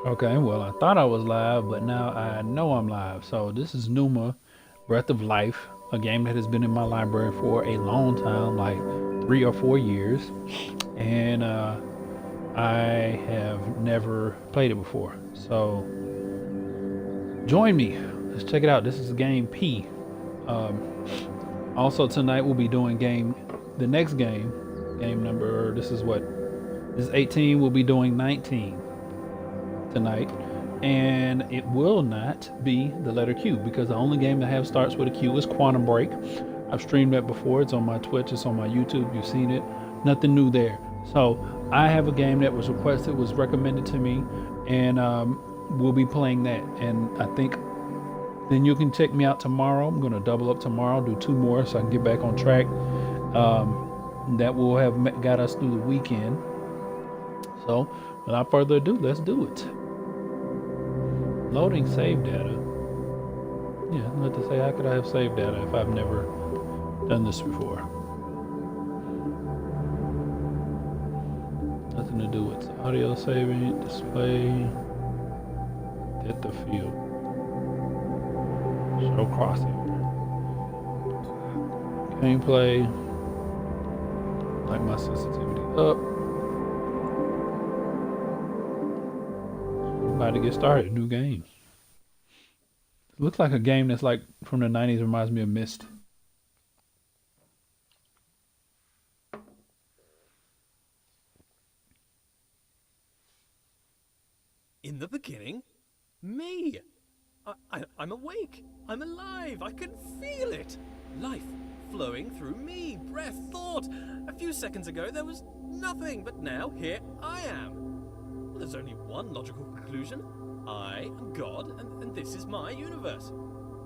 Okay, well, I thought I was live, but now I know I'm live. So this is Numa, Breath of Life, a game that has been in my library for a long time, like 3 or 4 years, and I have never played it before. So join me. Let's check it out. This is game P. Um, Also tonight we'll be doing the next game number. This is what? This is 18. We'll be doing 19 tonight, and it will not be the letter Q because the only game that have starts with a Q is Quantum Break. I've streamed that before. It's on my Twitch. It's on my YouTube. You've seen it. Nothing new there. So I have a game that was requested, was recommended to me, and we'll be playing that. And I think then you can check me out tomorrow. I'm gonna double up tomorrow, do two more so I can get back on track. That will have got us through the weekend. So without further ado, let's do it. Loading save data. Yeah, what to say, how could I have saved data if I've never done this before? Nothing to do with audio saving, display, depth of field, show crosshair, gameplay, like my sensitivity up. About to get started, new game. It looks like a game that's like from the 90s, reminds me of Myst. In the beginning, me. I'm awake. I'm alive. I can feel it. Life flowing through me. Breath, thought. A few seconds ago there was nothing, but now here I am. Well, there's only one logical conclusion. I am God, and this is my universe.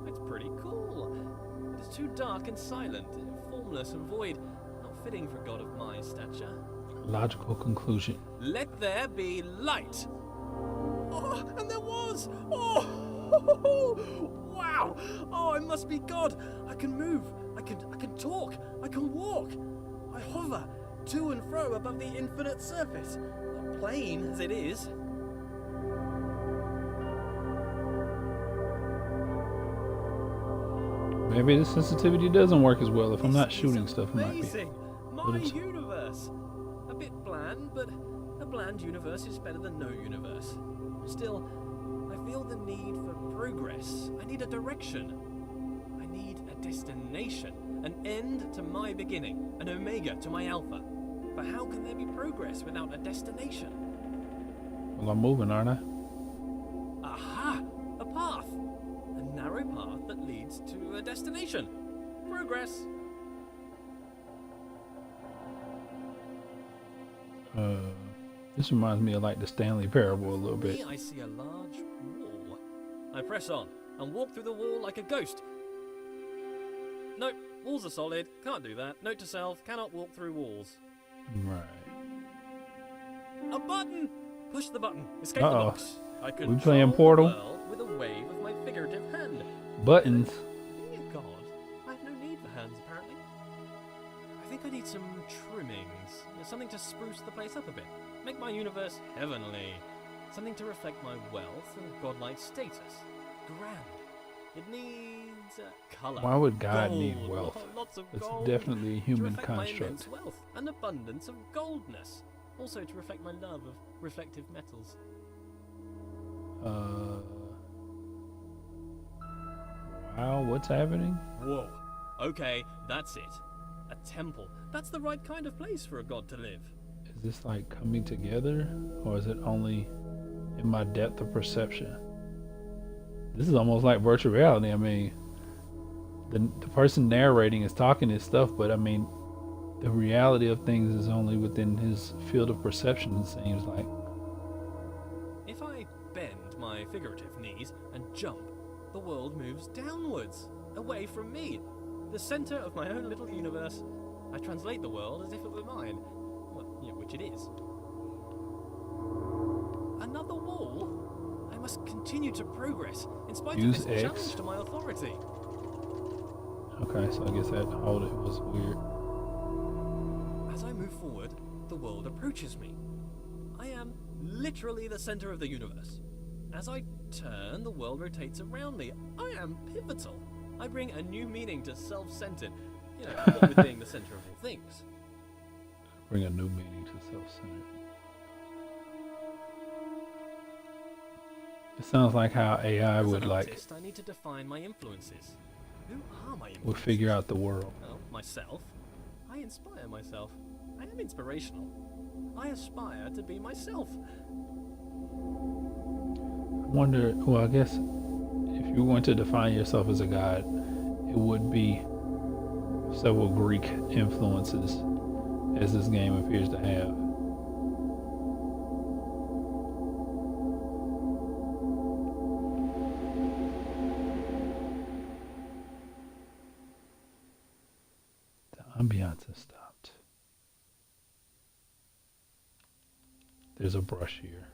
It's pretty cool. But it's too dark and silent, formless and void. Not fitting for a god of my stature. Logical conclusion. Let there be light. Oh, and there was! Oh, wow! Oh, I must be God! I can move, I can talk, I can walk. I hover to and fro above the infinite surface, plain as it is. Maybe the sensitivity doesn't work as well. If I'm not shooting stuff, it might be. Amazing! My universe! A bit bland, but a bland universe is better than no universe. Still, I feel the need for progress. I need a direction. I need a destination. An end to my beginning. An omega to my alpha. But how can there be progress without a destination? Well, I'm moving, aren't I? Aha! A path. A narrow path that leads to a destination. Progress. This reminds me of like the Stanley Parable a little bit. For me, I see a large wall. I press on and walk through the wall like a ghost. Nope, walls are solid. Can't do that. Note to self, cannot walk through walls. Right. A button! Push the button. Escape the box. I We playing Portal? The world with a wave of my figurative hand. Buttons. Being a god, I have no need for hands, apparently. I think I need some trimmings. Something to spruce the place up a bit. Make my universe heavenly. Something to reflect my wealth and godlike status. Grand. It needs colour. Why would God gold. need wealth? Lots of It's gold. definitely a human to reflect my construct. immense wealth and abundance of goldness. Also to reflect my love of reflective metals. Wow, what's happening? Whoa. Okay, that's it. A temple. That's the right kind of place for a god to live. Is this like coming together, or is it only in my depth of perception? This is almost like virtual reality. I mean, the person narrating is talking his stuff, but I mean, the reality of things is only within his field of perception, it seems like. If I bend my figurative knees and jump, the world moves downwards, away from me, the center of my own little universe. I translate the world as if it were mine. Well, yeah, which it is. Another wall? I must continue to progress, in spite Use of this X. challenge to my authority. Okay, so I guess I had to hold it. It was weird. As I move forward, the world approaches me. I am literally the center of the universe. As I turn, the world rotates around me. I am pivotal. I bring a new meaning to self-centered. You know, what with being the center of all things. Bring a new meaning to self-centered. It sounds like how AI would I need to define my influences. Who are my influences? would figure out the world. Well, myself. I inspire myself. I am inspirational. I aspire to be myself. I wonder, well, I guess if you want to define yourself as a god, it would be several Greek influences, as this game appears to have. The ambiance has stopped. There's a brush here.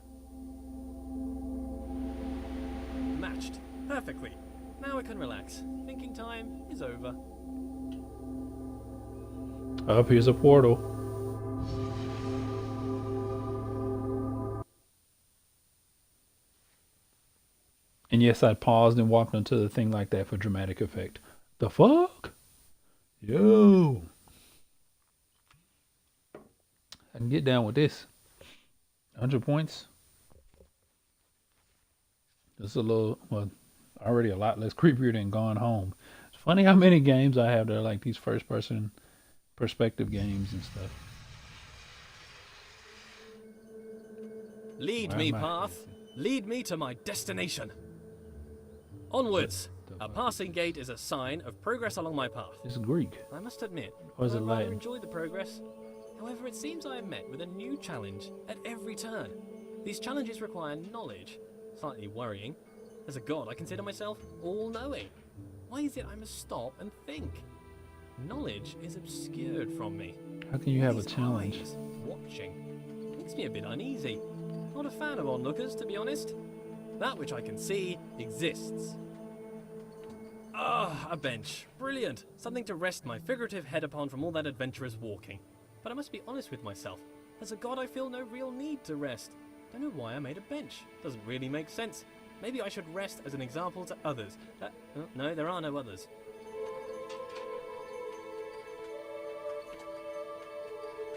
Matched. Perfectly. Now I can relax. Thinking time is over. Up here's a portal. And yes, I paused and walked onto the thing like that for dramatic effect. The fuck? Yo. I can get down with this. 100 points. This is a little, well, already a lot less creepier than Gone Home. It's funny how many games I have that are like these first person perspective games and stuff. Lead Why me, am I path. crazy? Lead me to my destination. Onwards. A passing gate is a sign of progress along my path. It's Greek. I must admit, Or is I it rather Latin? enjoy the progress. However, it seems I am met with a new challenge at every turn. These challenges require knowledge. Slightly worrying. As a god, I consider myself all-knowing. Why is it I must stop and think? Knowledge is obscured from me. How can you have a These challenge? eyes watching makes me a bit uneasy. Not a fan of onlookers, to be honest. That which I can see exists. Ah, a bench. Brilliant. Something to rest my figurative head upon from all that adventurous walking. But I must be honest with myself. As a god, I feel no real need to rest. Don't know why I made a bench. Doesn't really make sense. Maybe I should rest as an example to others. No, there are no others.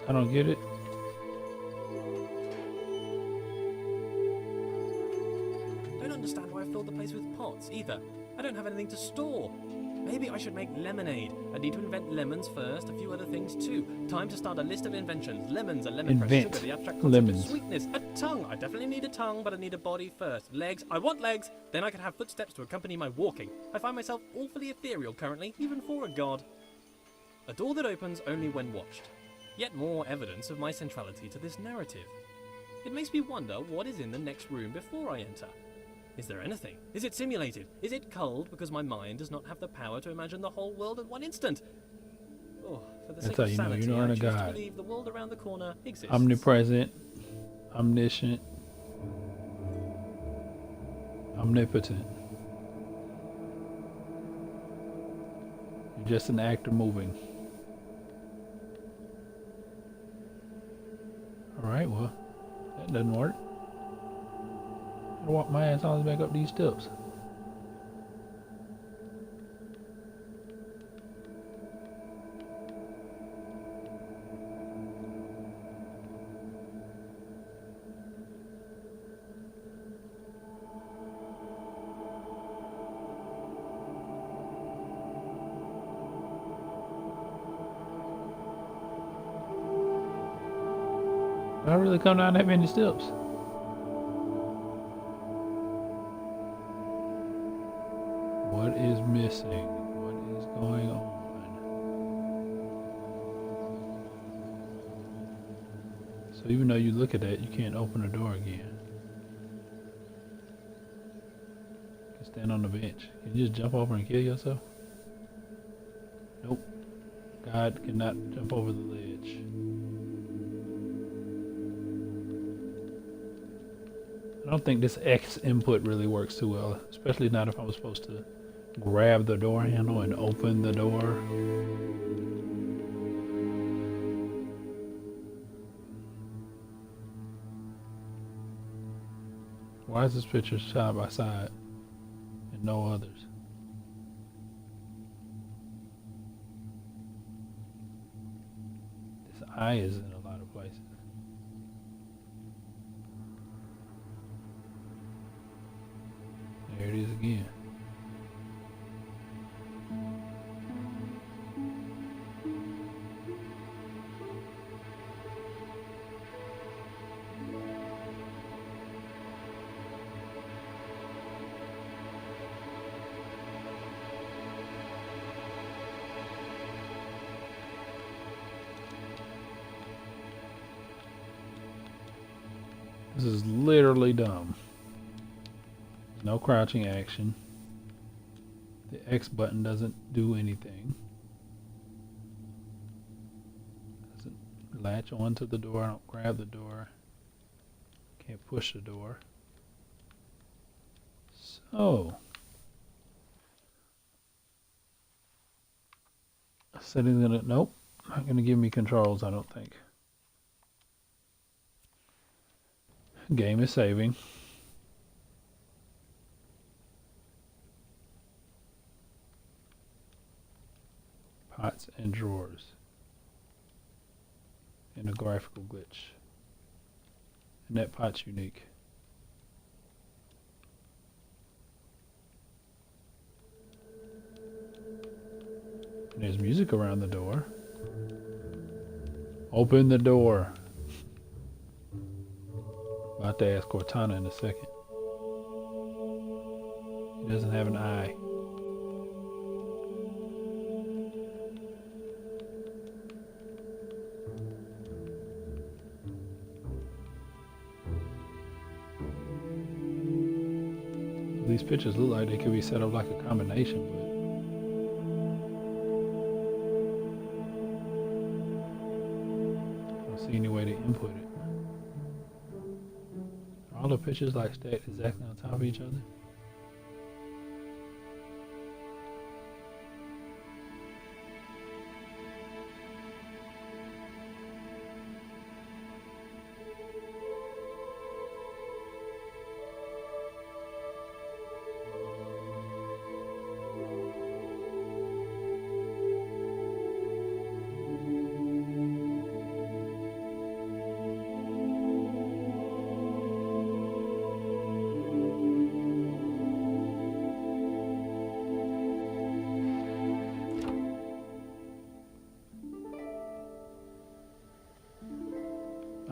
I don't get it. Don't understand why I filled the place with pots either. I don't have anything to store. Maybe I should make lemonade. I need to invent lemons first, a few other things too. Time to start a list of inventions. Lemons, a lemon press, Invent sugar, the abstract concept lemons. of sweetness, a tongue. I definitely need a tongue, but I need a body first. Legs, I want legs. Then I can have footsteps to accompany my walking. I find myself awfully ethereal currently, even for a god. A door that opens only when watched. Yet more evidence of my centrality to this narrative. It makes me wonder what is in the next room before I enter. Is there anything? Is it simulated? Is it culled because my mind does not have the power to imagine the whole world at one instant? Oh, for the That's sake how of you know sanity, you're not I a choose to god. believe the world around the corner exists. Omnipresent, omniscient, omnipotent. You're just an actor moving. Alright, well, that doesn't work. I walk my ass all the way back up these steps. Did I really come down that many steps? What is missing? What is going on? So even though you look at that, you can't open the door again. You can stand on the bench. Can you just jump over and kill yourself? Nope. God cannot jump over the ledge. I don't think this X input really works too well, especially not if I was supposed to grab the door handle and open the door. Why is this picture side by side and no others? This eye is in a lot of places. There it is again. This is literally dumb. No crouching action. The X button doesn't do anything. Doesn't latch onto the door. I don't grab the door. Can't push the door. So, settings gonna, nope, not gonna give me controls, I don't think. Game is saving. Pots and drawers. And a graphical glitch. And that pot's unique. And there's music around the door. Open the door. About to ask Cortana in a second. He doesn't have an eye. These pictures look like they could be set up like a combination, but I don't see any way to input it. All the pictures like stacked exactly on top of each other.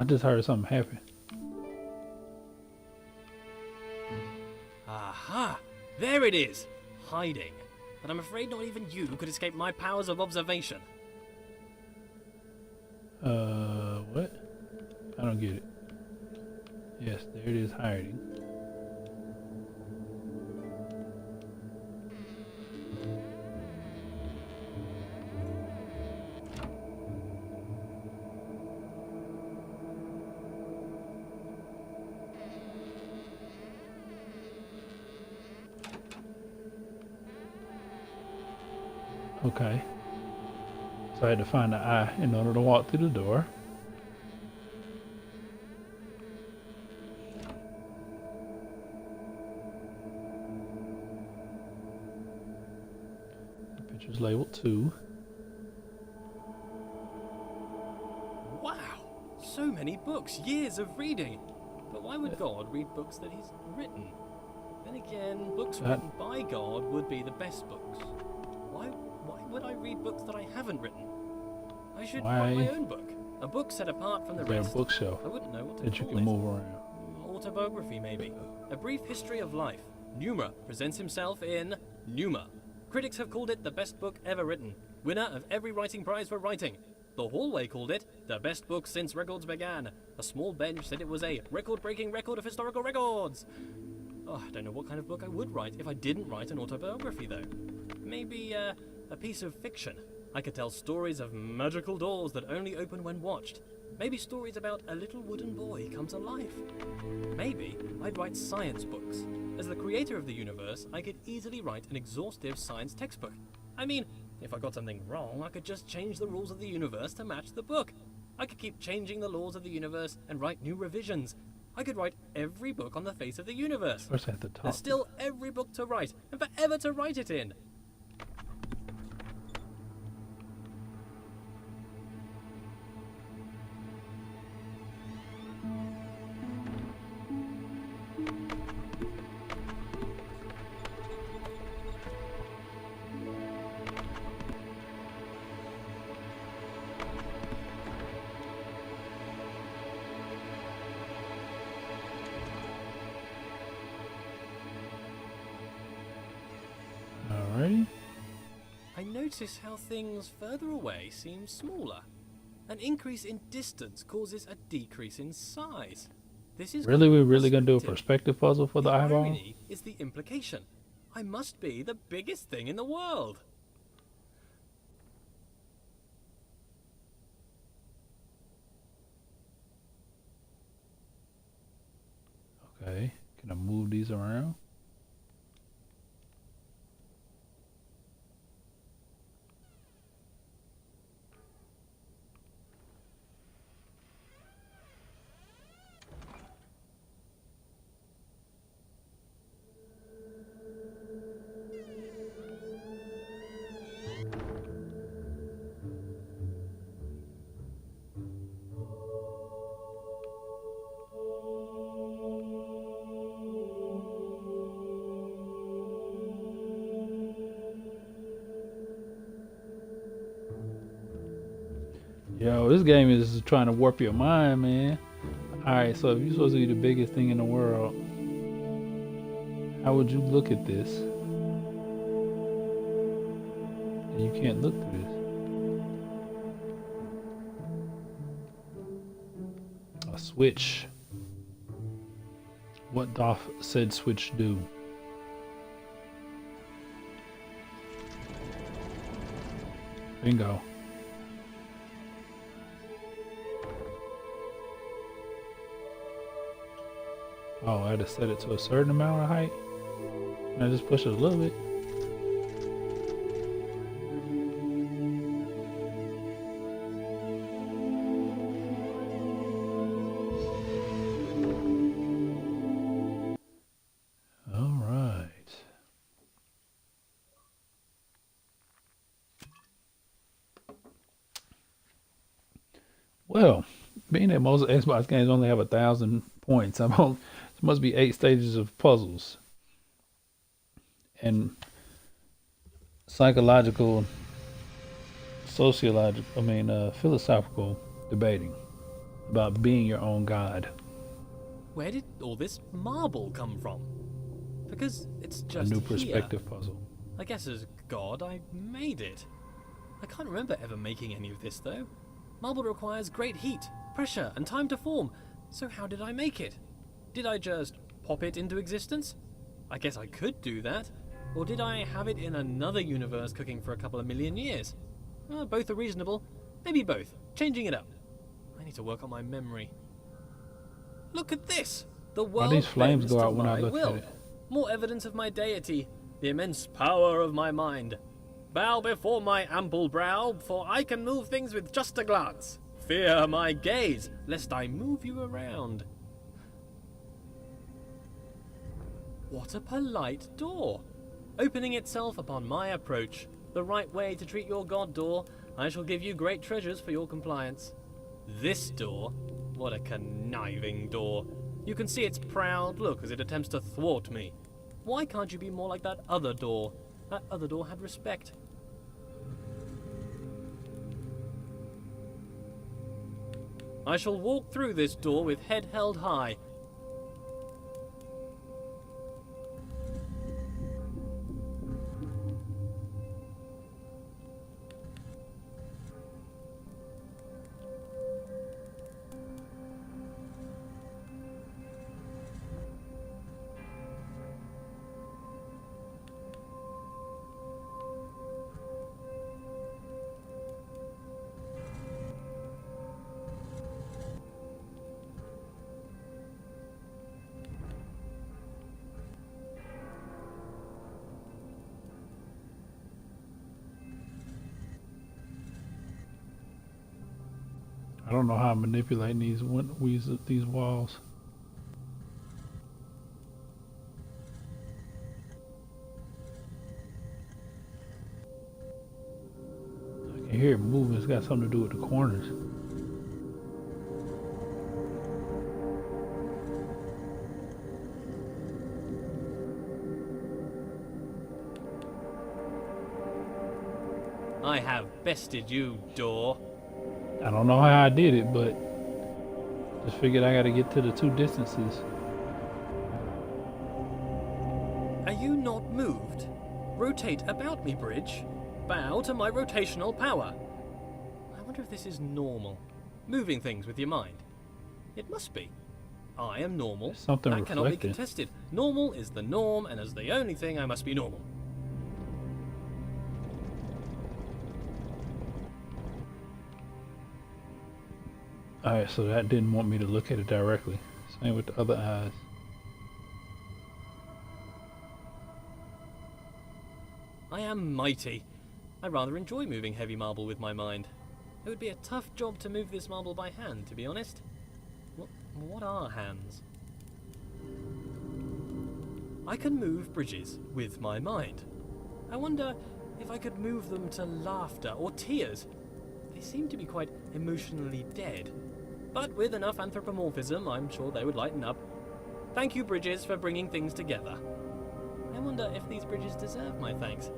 I just heard something happen. Aha! There it is! Hiding. But I'm afraid not even you could escape my powers of observation. What? I don't get it. Yes, there it is, hiding. Okay. So I had to find the eye in order to walk through the door. The picture's labeled 2. Wow! So many books, years of reading. But why would God read books that he's written? Then again, books written by God would be the best books. Why would I read books that I haven't written? I should write my own book. A book set apart from the rest. A bookshelf I wouldn't know what to that you call can it. move around. Autobiography, maybe. A brief history of life. Pneuma presents himself in Pneuma. Critics have called it the best book ever written. Winner of every writing prize for writing. The Hallway called it the best book since records began. A small bench said it was a record-breaking record of historical records. Oh, I don't know what kind of book I would write if I didn't write an autobiography, though. Maybe a piece of fiction. I could tell stories of magical doors that only open when watched. Maybe stories about a little wooden boy come to life. Maybe I'd write science books. As the creator of the universe, I could easily write an exhaustive science textbook. I mean, if I got something wrong, I could just change the rules of the universe to match the book. I could keep changing the laws of the universe and write new revisions. I could write every book on the face of the universe. First I have to There's talk. still every book to write, and forever to write it in. Alrighty. I notice how things further away seem smaller. An increase in distance causes a decrease in size. This is Really, we're really gonna do a perspective. perspective puzzle for the eyeball? irony is the implication. I must be the biggest thing in the world. Okay. Can I move these around? Yo, this game is trying to warp your mind, man. Alright, so if you're supposed to be the biggest thing in the world, how would you look at this? And you can't look through this. A switch. What doth said switch do? Bingo. Oh, I had to set it to a certain amount of height. And I just push it a little bit. All right. Well, being that most Xbox games only have 1,000 points, there must be 8 stages of puzzles and psychological, philosophical debating about being your own god. Where did all this marble come from? Because it's A just new here. perspective puzzle. I guess as God, I made it. I can't remember ever making any of this, though. Marble requires great heat, pressure, and time to form. So how did I make it? Did I just pop it into existence? I guess I could do that. Or did I have it in another universe cooking for a couple of million years? Both are reasonable. Maybe both. Changing it up. I need to work on my memory. Look at this! The world these flames bends go to out when I my look will. at it? More evidence of my deity. The immense power of my mind. Bow before my ample brow, for I can move things with just a glance. Fear my gaze, lest I move you around. What a polite door. Opening itself upon my approach. The right way to treat your god, door. I shall give you great treasures for your compliance. This door? What a conniving door. You can see its proud look as it attempts to thwart me. Why can't you be more like that other door? That other door had respect. I shall walk through this door with head held high. I don't know how I'm manipulating these walls. hear it moving. It's got something to do with the corners. I have bested you, door. I don't know how I did it, but just figured I gotta get to the two distances. Are you not moved? Rotate about me, bridge. Bow to my rotational power. I wonder if this is normal. Moving things with your mind. It must be. I am normal. There's something that cannot be reflecting. contested. Normal is the norm, and as the only thing, I must be normal. Alright, so that didn't want me to look at it directly. Same with the other eyes. I am mighty. I rather enjoy moving heavy marble with my mind. It would be a tough job to move this marble by hand, to be honest. What are hands? I can move bridges with my mind. I wonder if I could move them to laughter or tears. They seem to be quite emotionally dead. But with enough anthropomorphism, I'm sure they would lighten up. Thank you, bridges, for bringing things together. I wonder if these bridges deserve my thanks.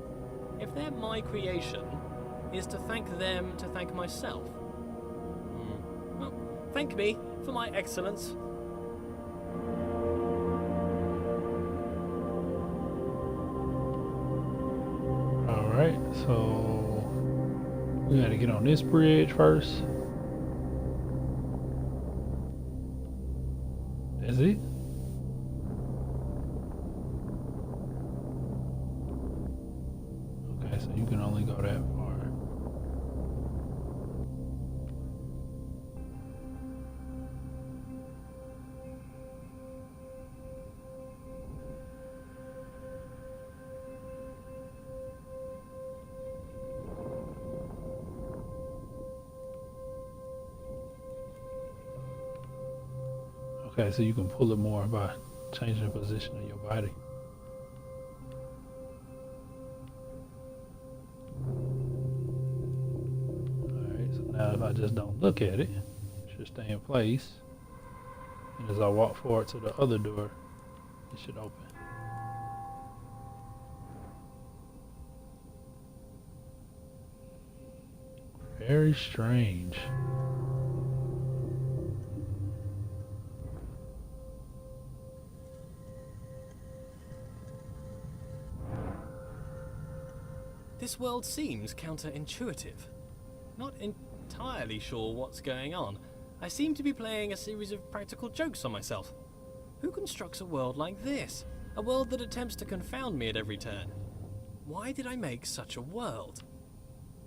If they're my creation, is to thank them to thank myself? Well, thank me for my excellence. Alright, so we gotta get on this bridge first. That's it? Okay, so you can only go that far. Okay, so you can pull it more by changing the position of your body. Alright, so now if I just don't look at it, it should stay in place. And as I walk forward to the other door, it should open. Very strange. This world seems counterintuitive. Not entirely sure what's going on. I seem to be playing a series of practical jokes on myself. Who constructs a world like this? A world that attempts to confound me at every turn. Why did I make such a world?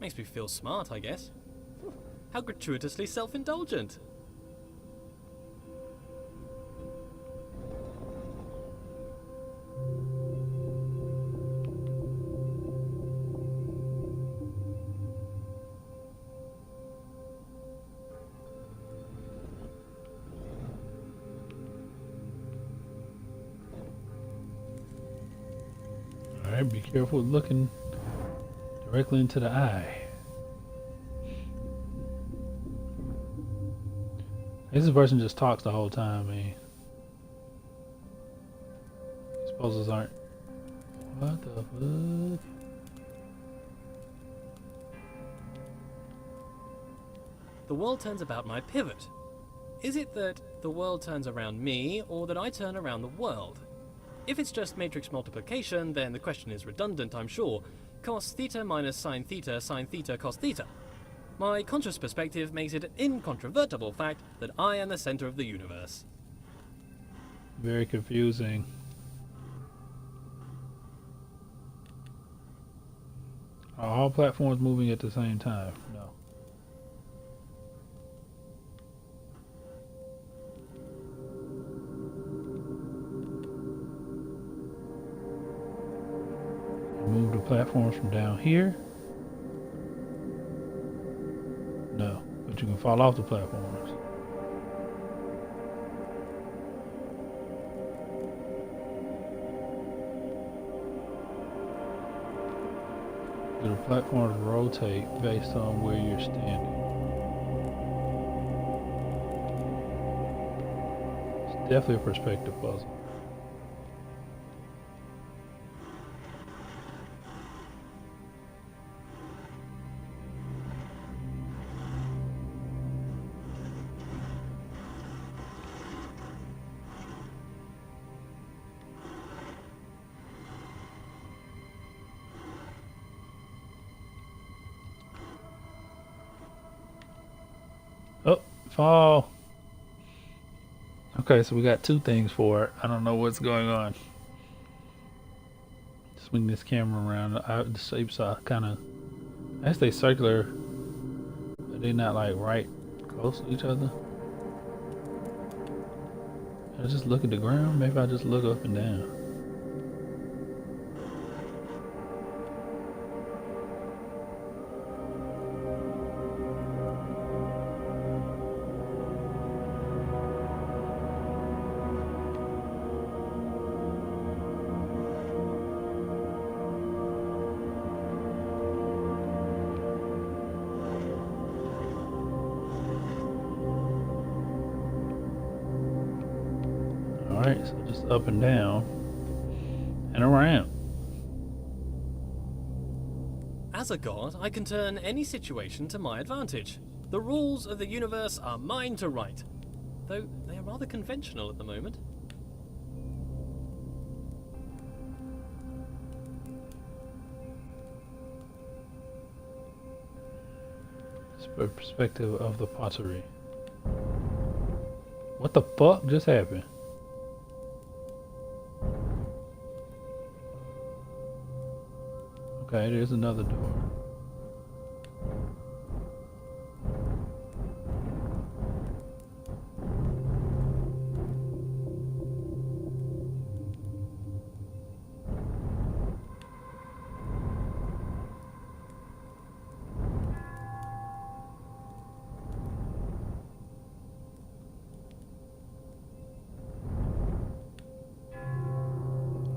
Makes me feel smart, I guess. How gratuitously self-indulgent. Alright, be careful with looking directly into the eye. This person just talks the whole time, man. These puzzles aren't. What the fuck? The world turns about my pivot. Is it that the world turns around me, or that I turn around the world? If it's just matrix multiplication, then the question is redundant, I'm sure. Cos theta minus sine theta cos theta. My conscious perspective makes it an incontrovertible fact that I am the center of the universe. Very confusing. Are all platforms moving at the same time? No. Move the platforms from down here? No, but you can fall off the platforms. Do the platforms rotate based on where you're standing? It's definitely a perspective puzzle. Oh, fall. Okay, so we got two things for it. I don't know what's going on. Swing this camera around. The shapes are kind of, I guess they circular, but they're not like right close to each other. I just look at the ground. Maybe I just look up and down. Alright, so just up and down and around. As a god, I can turn any situation to my advantage. The rules of the universe are mine to write, though they are rather conventional at the moment. Perspective of the pottery. What the fuck just happened? Okay, there's another door.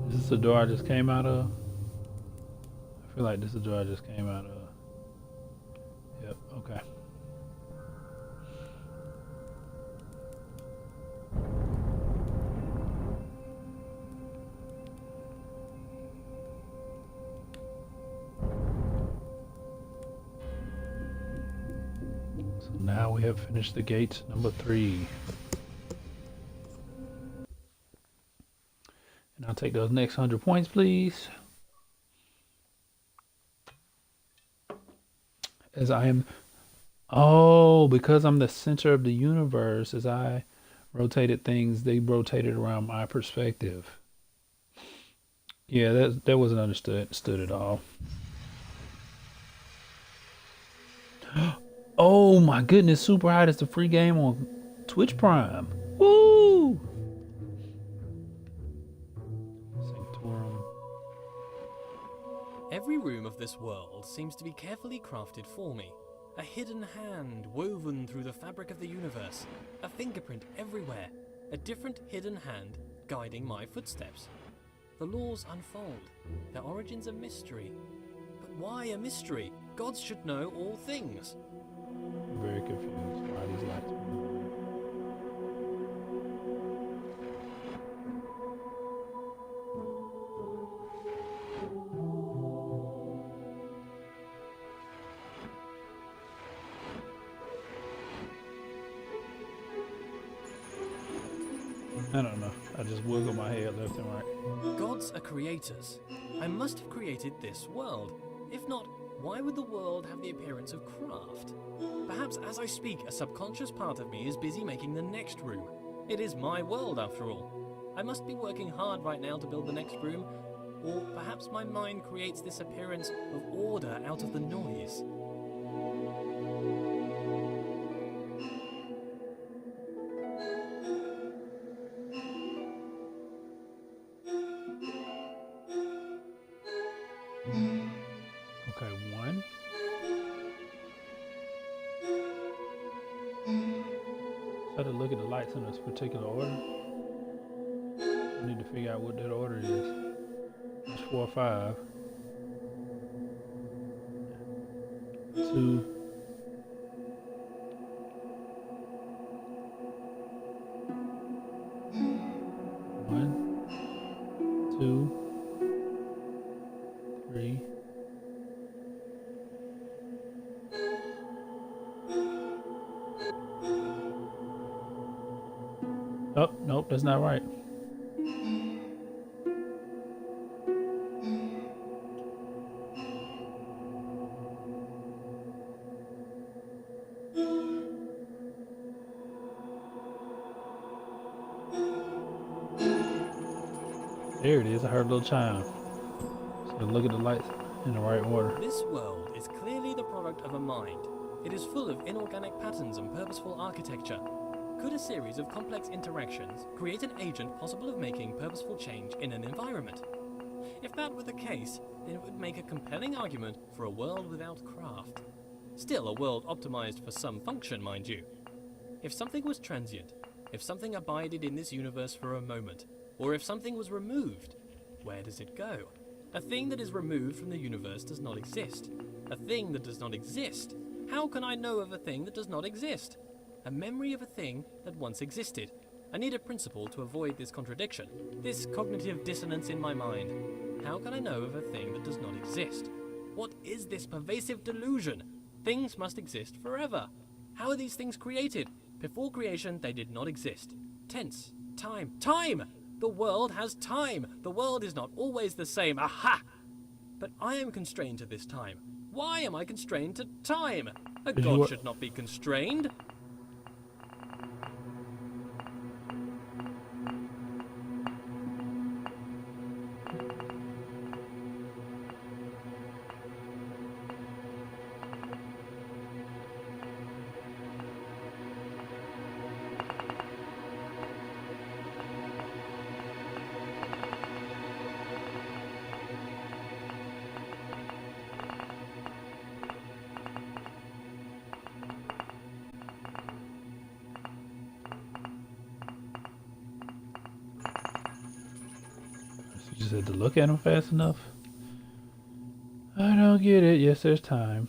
Is this the door I just came out of? I feel like this is the door I just came out of. Yep, okay. So now we have finished the gates number 3. And I'll take those next 100 points, please. As I am, oh, because I'm the center of the universe, as I rotated things, they rotated around my perspective. Yeah, that wasn't understood at all. Oh my goodness, Super Hot is the free game on Twitch Prime. Woo! Sanctorum. Every room of this world seems to be carefully crafted for me. A hidden hand woven through the fabric of the universe. A fingerprint everywhere. A different hidden hand guiding my footsteps. The laws unfold. Their origins a mystery. But why a mystery? Gods should know all things. I'm very confused why these lights move. I don't know. I just wiggle my head left and right. Gods are creators. I must have created this world. If not, why would the world have the appearance of craft? Perhaps as I speak, a subconscious part of me is busy making the next room. It is my world, after all. I must be working hard right now to build the next room, or perhaps my mind creates this appearance of order out of the noise. Okay, 1. Try to look at the lights in this particular order. I need to figure out what that order is. It's 4 or 5. 2. One, 2, 3. Oh, nope, that's not right. There it is. I heard a little chime. So look at the lights in the right order. This world is clearly the product of a mind. It is full of inorganic patterns and purposeful architecture. Could a series of complex interactions create an agent possible of making purposeful change in an environment? If that were the case, then it would make a compelling argument for a world without craft. Still a world optimized for some function, mind you. If something was transient, if something abided in this universe for a moment, or if something was removed, where does it go? A thing that is removed from the universe does not exist. A thing that does not exist. How can I know of a thing that does not exist? A memory of a thing that once existed. I need a principle to avoid this contradiction, this cognitive dissonance in my mind. How can I know of a thing that does not exist? What is this pervasive delusion? Things must exist forever. How are these things created? Before creation, they did not exist. Tense. Time. Time! The world has time. The world is not always the same. Aha! But I am constrained to this time. Why am I constrained to time? A god should not be constrained. You just had to look at them fast enough. I don't get it. Yes, there's time.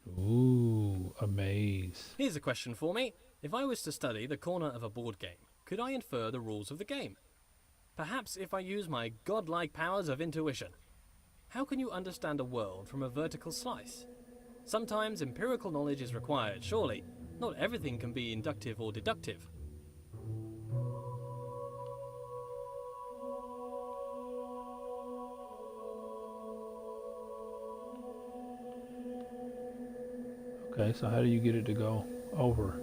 Ooh, a maze. Here's a question for me. If I was to study the corner of a board game, could I infer the rules of the game? Perhaps if I use my godlike powers of intuition. How can you understand a world from a vertical slice? Sometimes empirical knowledge is required, surely. Not everything can be inductive or deductive. Okay, so how do you get it to go over?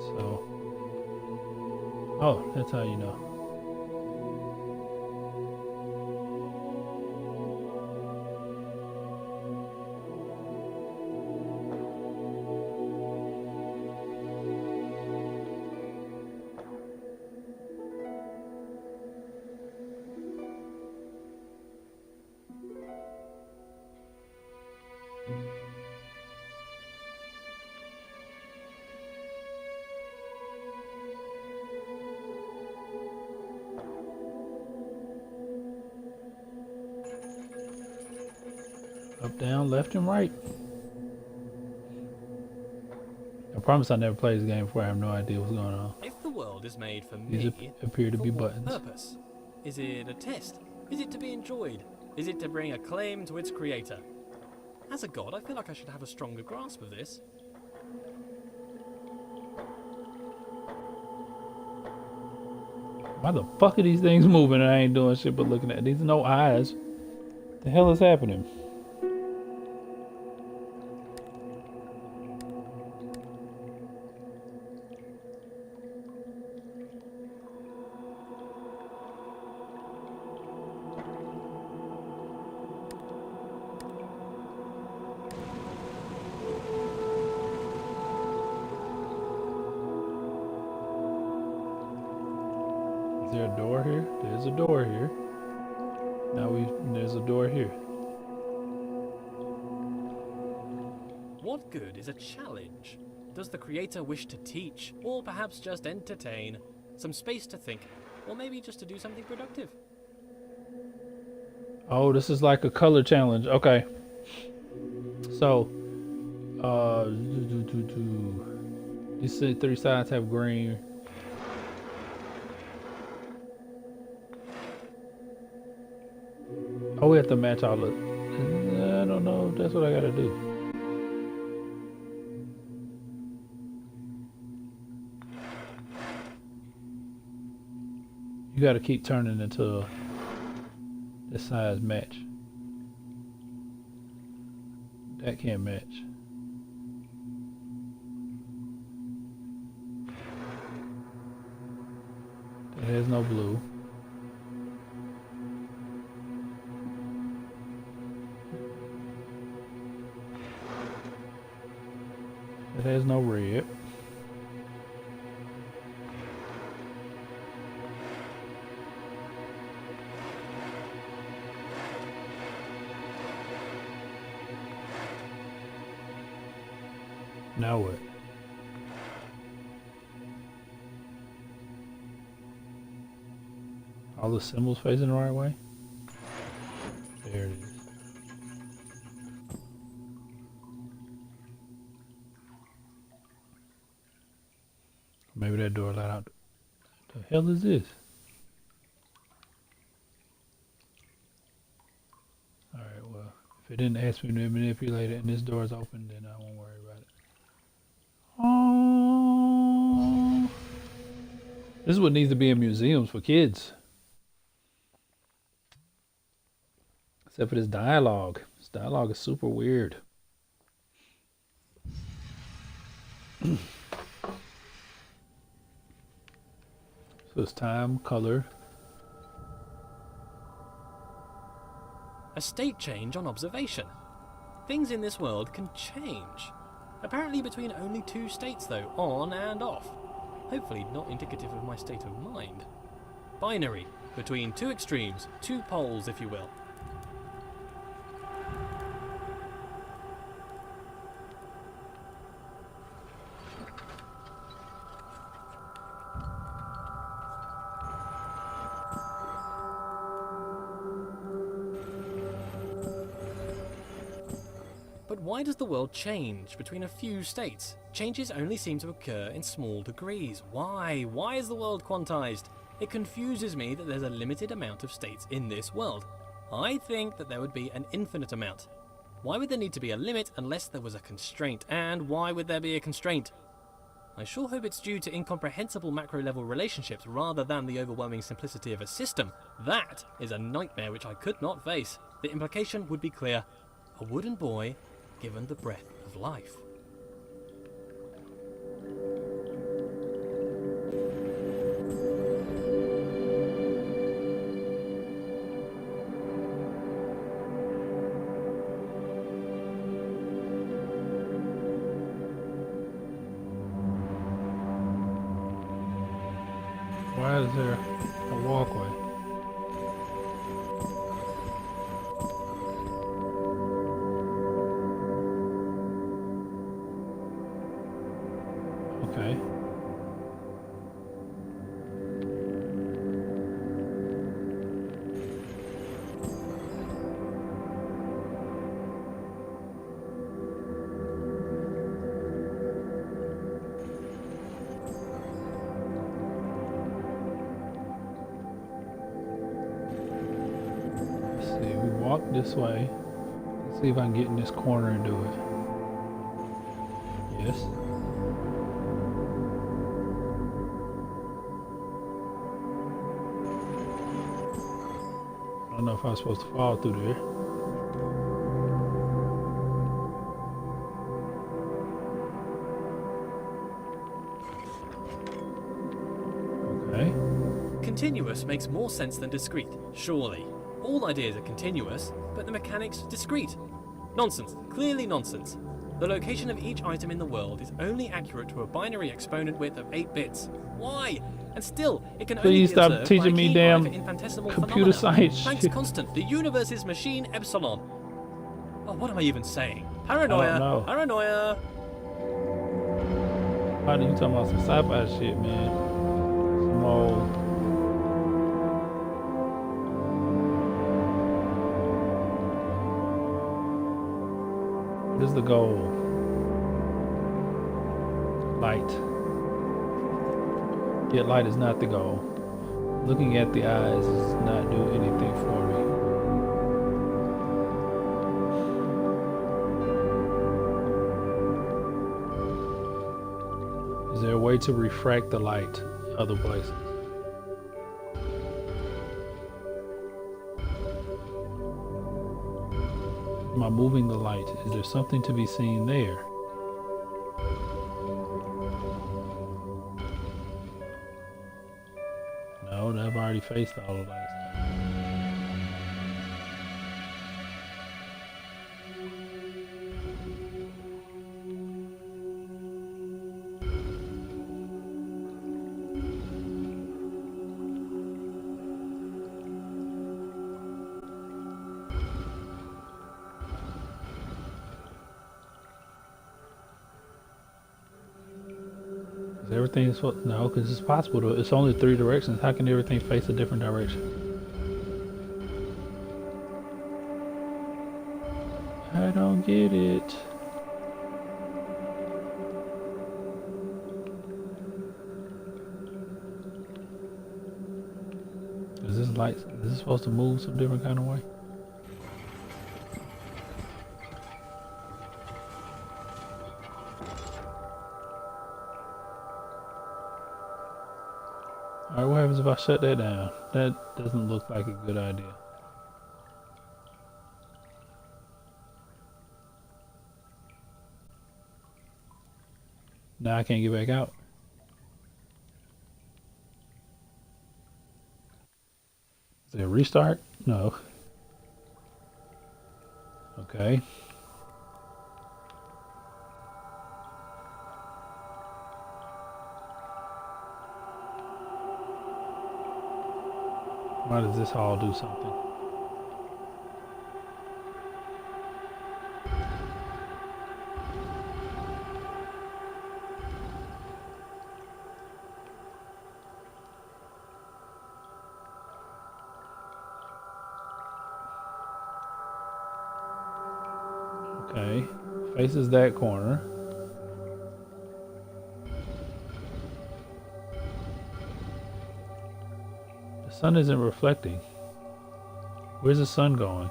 So, oh, that's how you know. Up, down, left, and right. I promise I never played this game before. I have no idea what's going on. If the world is made for These me, appear to for be what buttons. purpose? Is it a test? Is it to be enjoyed? Is it to bring acclaim to its creator? As a god, I feel like I should have a stronger grasp of this. Why the fuck are these things moving and I ain't doing shit but looking at it? These are no eyes. The hell is happening? Is there a door here? There's a door here. There's a door here. What good is a challenge? Does the creator wish to teach, or perhaps just entertain? Some space to think, or maybe just to do something productive? Oh, this is like a color challenge. Okay. So, these three sides have green. Oh, we have to match all the. I don't know if that's what I gotta do. You gotta keep turning until the sides match. That can't match. That has no blue. That has no red. Now what? All the symbols facing the right way? There it is. Maybe that door let out. The hell is this? Alright, well, if it didn't ask me to manipulate it and this door is open, then I won't worry about it. Oh, this is what needs to be in museums for kids. Except for this dialogue. This dialogue is super weird. So it's time, color. A state change on observation. Things in this world can change. Apparently between only 2 states though, on and off. Hopefully not indicative of my state of mind. Binary, between 2 extremes, 2 poles if you will. But why does the world change between a few states? Changes only seem to occur in small degrees. Why? Why is the world quantized? It confuses me that there's a limited amount of states in this world. I think that there would be an infinite amount. Why would there need to be a limit unless there was a constraint? And why would there be a constraint? I sure hope it's due to incomprehensible macro-level relationships rather than the overwhelming simplicity of a system. That is a nightmare which I could not face. The implication would be clear. A wooden boy given the breath of life. Why is there a walkway? Okay. Let's see, we walk this way. Let's see if I can get in this corner and do it. Yes. I don't know if I was supposed to fall through there. Okay. Continuous makes more sense than discrete, surely. All ideas are continuous, but the mechanics discrete. Nonsense, clearly nonsense. The location of each item in the world is only accurate to a binary exponent width of 8 bits. Why? And still, it can only Please be stop observed by a teaching me keen eye damn for infinitesimal computer phenomena. science Planck's shit. constant, the universe's machine epsilon. Oh, what am I even saying? I don't Paranoia, know. paranoia. Why are you talking about some sci-fi shit, man? Some old. What is the goal? Light. Yet light is not the goal. Looking at the eyes does not do anything for me. Is there a way to refract the light other places? Am I moving the light? Is there something to be seen there? No, I've already faced all of that stuff. Everything is no, because it's possible to. It's only 3 directions. How can everything face a different direction? I don't get it. Is this light? Is this supposed to move some different kind of way? Alright, what happens if I shut that down? That doesn't look like a good idea. Now I can't get back out. Is it a restart? No. Okay. Why does this all do something? Okay. Faces that corner. The sun isn't reflecting. Where's the sun going?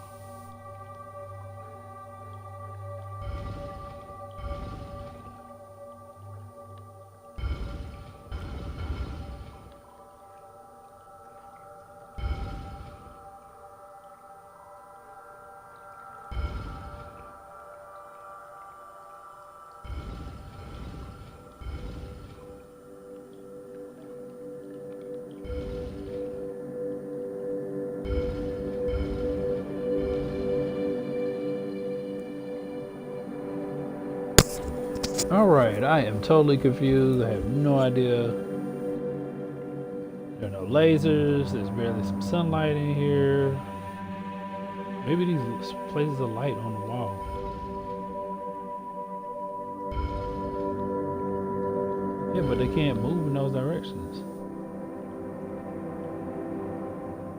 Alright, I am totally confused. I have no idea. There are no lasers. There's barely some sunlight in here. Maybe these places of light on the wall. Yeah, but they can't move in those directions.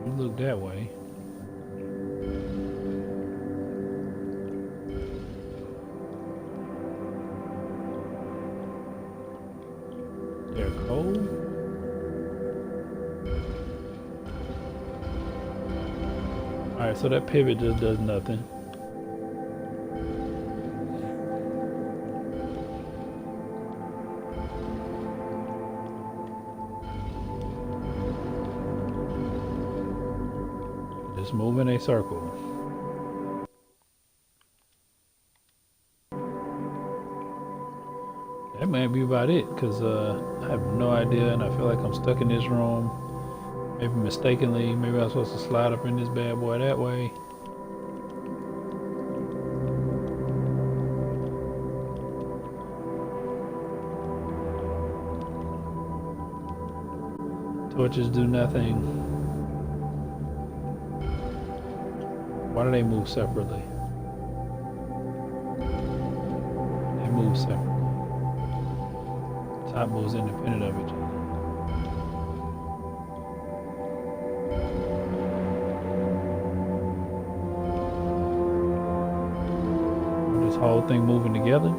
You look that way. They're cold. Alright, so that pivot just does nothing. Just move in a circle. That might be about it, because I have no idea, and I feel like I'm stuck in this room. Maybe mistakenly, maybe I was supposed to slide up in this bad boy that way. Torches do nothing. Why do they move separately? They move separately. Top moves independent of each other. This whole thing moving together.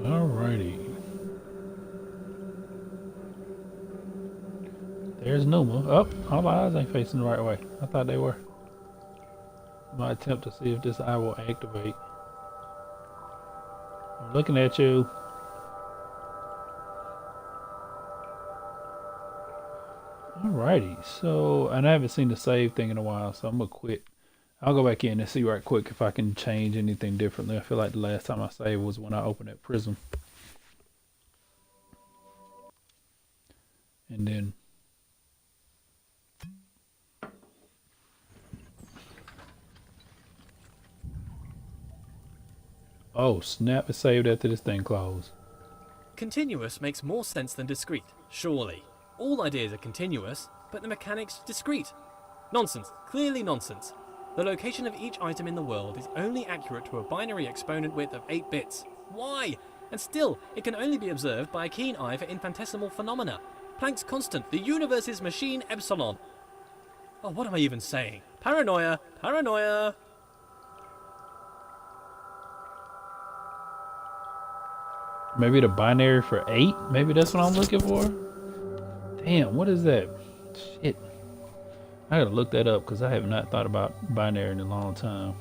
Alrighty. There's Pneuma. Oh, all my eyes ain't facing the right way. I thought they were. My attempt to see if this eye will activate. I'm looking at you. Alrighty. So, and I haven't seen the save thing in a while, so I'm gonna quit. I'll go back in and see right quick if I can change anything differently. I feel like the last time I saved was when I opened that prism. And then oh snap, it saved after this thing closed. Continuous makes more sense than discrete, surely. All ideas are continuous, but the mechanics discrete. Nonsense, clearly nonsense. The location of each item in the world is only accurate to a binary exponent width of 8 bits. Why? And still, it can only be observed by a keen eye for infinitesimal phenomena. Planck's constant, the universe's machine epsilon. Oh, what am I even saying? Paranoia, paranoia. Maybe the binary for 8? Maybe that's what I'm looking for? Damn, what is that? Shit. I gotta look that up because I have not thought about binary in a long time.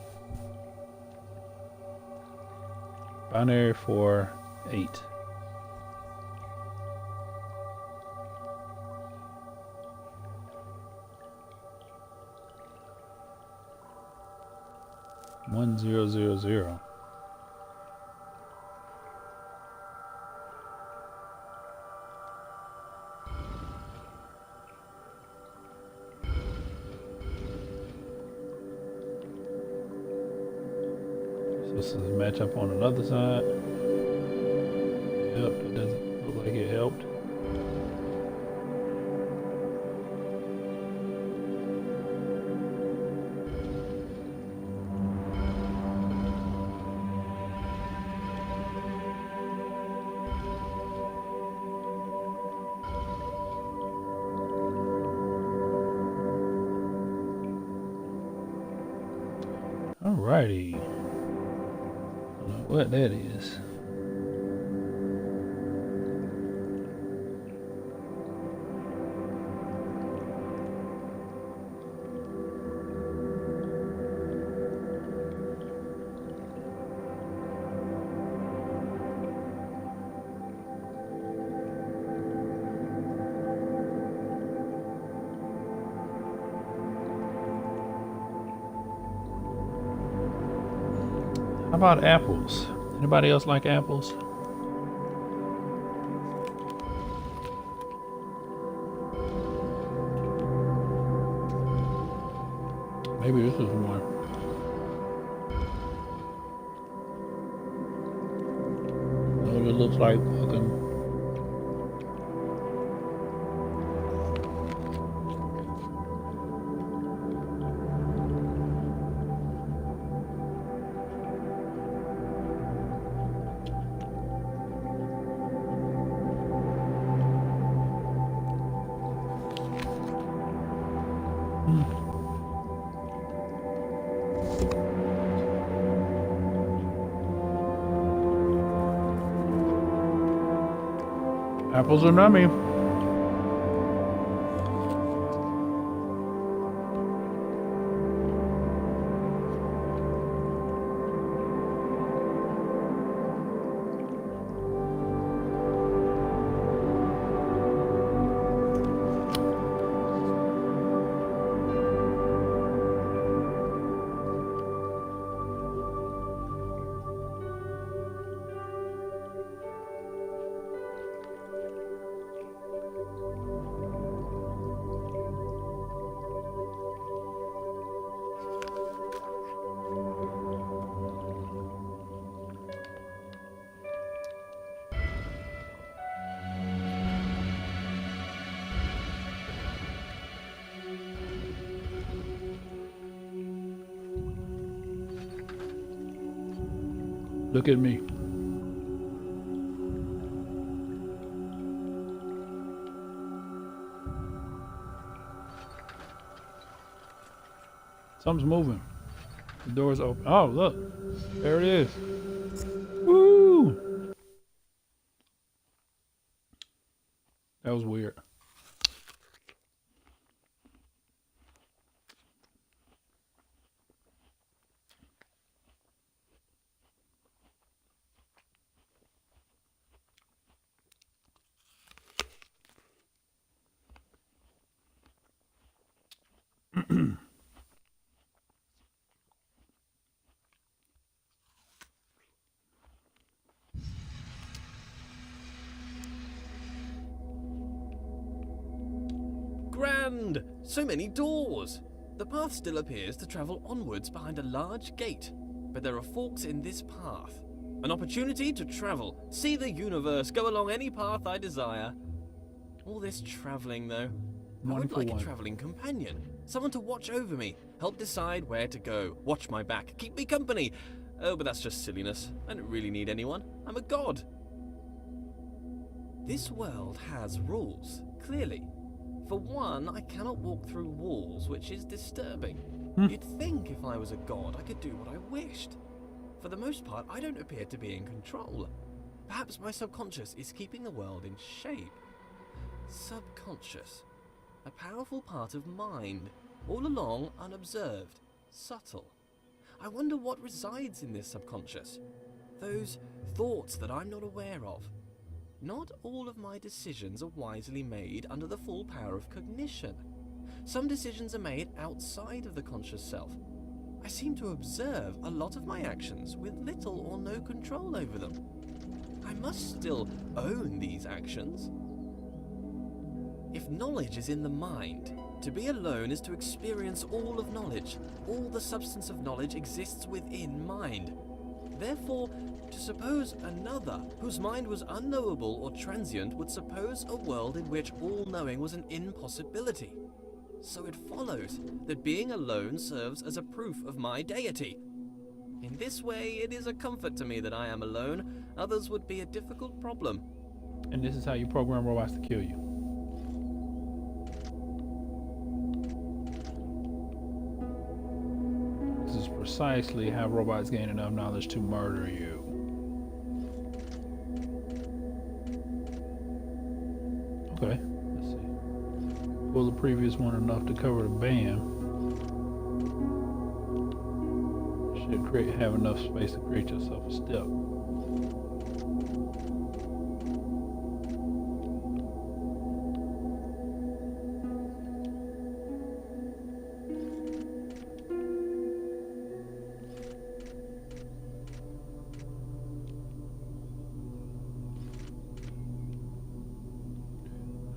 Binary for 8. One zero zero zero. This is a matchup on another side. Yep, it doesn't look like it helped. Alrighty. Don't know what that is. How about apples? Anybody else like apples? Maybe this is one. it looks like fucking. Apples are nummy. Look at me. Something's moving. The door's open. Oh, look. There it is. Woo! That was weird. Grand! So many doors! The path still appears to travel onwards behind a large gate, but there are forks in this path. An opportunity to travel, see the universe, go along any path I desire. All this travelling, though. I would like a travelling companion. Someone to watch over me, help decide where to go, watch my back, keep me company. Oh, but that's just silliness. I don't really need anyone. I'm a god. This world has rules, clearly. For one, I cannot walk through walls, which is disturbing. You'd think if I was a god, I could do what I wished. For the most part, I don't appear to be in control. Perhaps my subconscious is keeping the world in shape. Subconscious. A powerful part of mind, all along unobserved, subtle. I wonder what resides in this subconscious. Those thoughts that I'm not aware of. Not all of my decisions are wisely made under the full power of cognition. Some decisions are made outside of the conscious self. I seem to observe a lot of my actions with little or no control over them. I must still own these actions. If knowledge is in the mind, to be alone is to experience all of knowledge. All the substance of knowledge exists within mind. Therefore, to suppose another, whose mind was unknowable or transient, would suppose a world in which all-knowing was an impossibility. So it follows that being alone serves as a proof of my deity. In this way, it is a comfort to me that I am alone. Others would be a difficult problem. And this is how you program robots to kill you. This is precisely how robots gain enough knowledge to murder you. Okay, let's see. Pull the previous one enough to cover the band. Should have enough space to create yourself a step.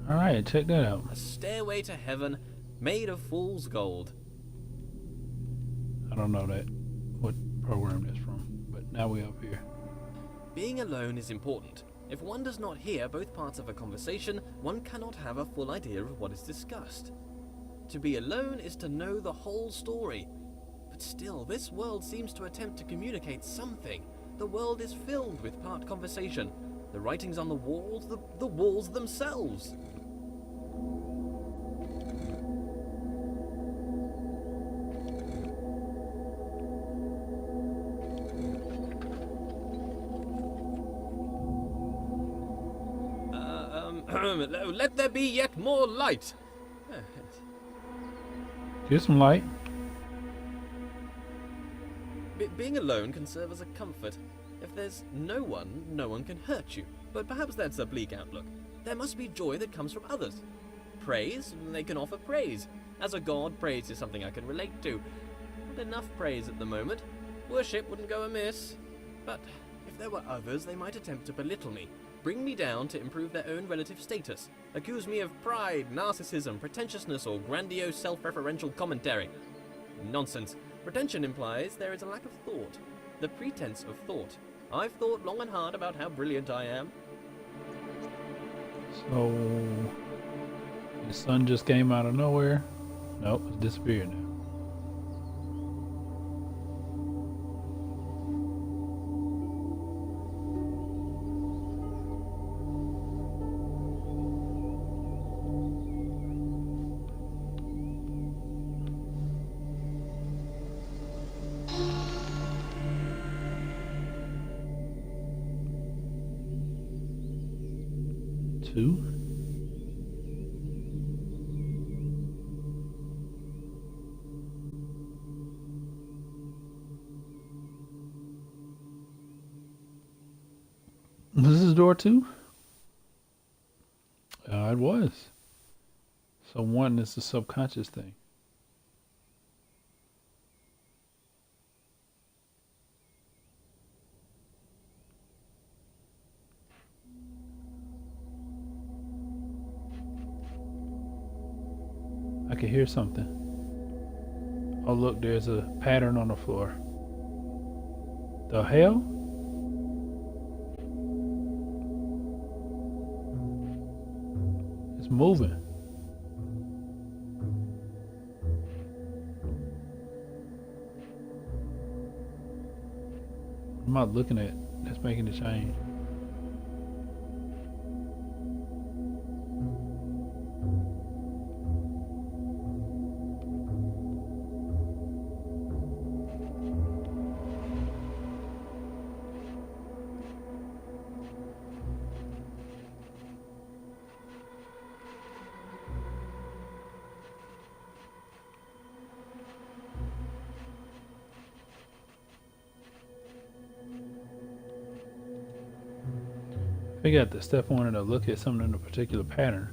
Alright, check that out. A stairway to heaven made of fool's gold. I don't know what program that's from, but now we're up here. Being alone is important. If one does not hear both parts of a conversation, one cannot have a full idea of what is discussed. To be alone is to know the whole story. But still, this world seems to attempt to communicate something. The world is filled with part conversation. The writings on the walls, the walls themselves. Let there be yet more light. Here's some light. Being alone can serve as a comfort. If there's no one can hurt you. But perhaps that's a bleak outlook. There must be joy that comes from others. Praise, they can offer praise. As a god, praise is something I can relate to. Not enough praise at the moment. Worship wouldn't go amiss. But if there were others, they might attempt to belittle me. Bring me down to improve their own relative status. Accuse me of pride, narcissism, pretentiousness, or grandiose self-referential commentary. Nonsense. Pretension implies there is a lack of thought. The pretense of thought. I've thought long and hard about how brilliant I am. So the sun just came out of nowhere. Nope, it's disappeared now. Two. This is door two? It was. So one is the subconscious thing. I can hear something. Oh look, there's a pattern on the floor. The hell? It's moving. What am I looking at that's making the change? We got to step on it to look at something in a particular pattern.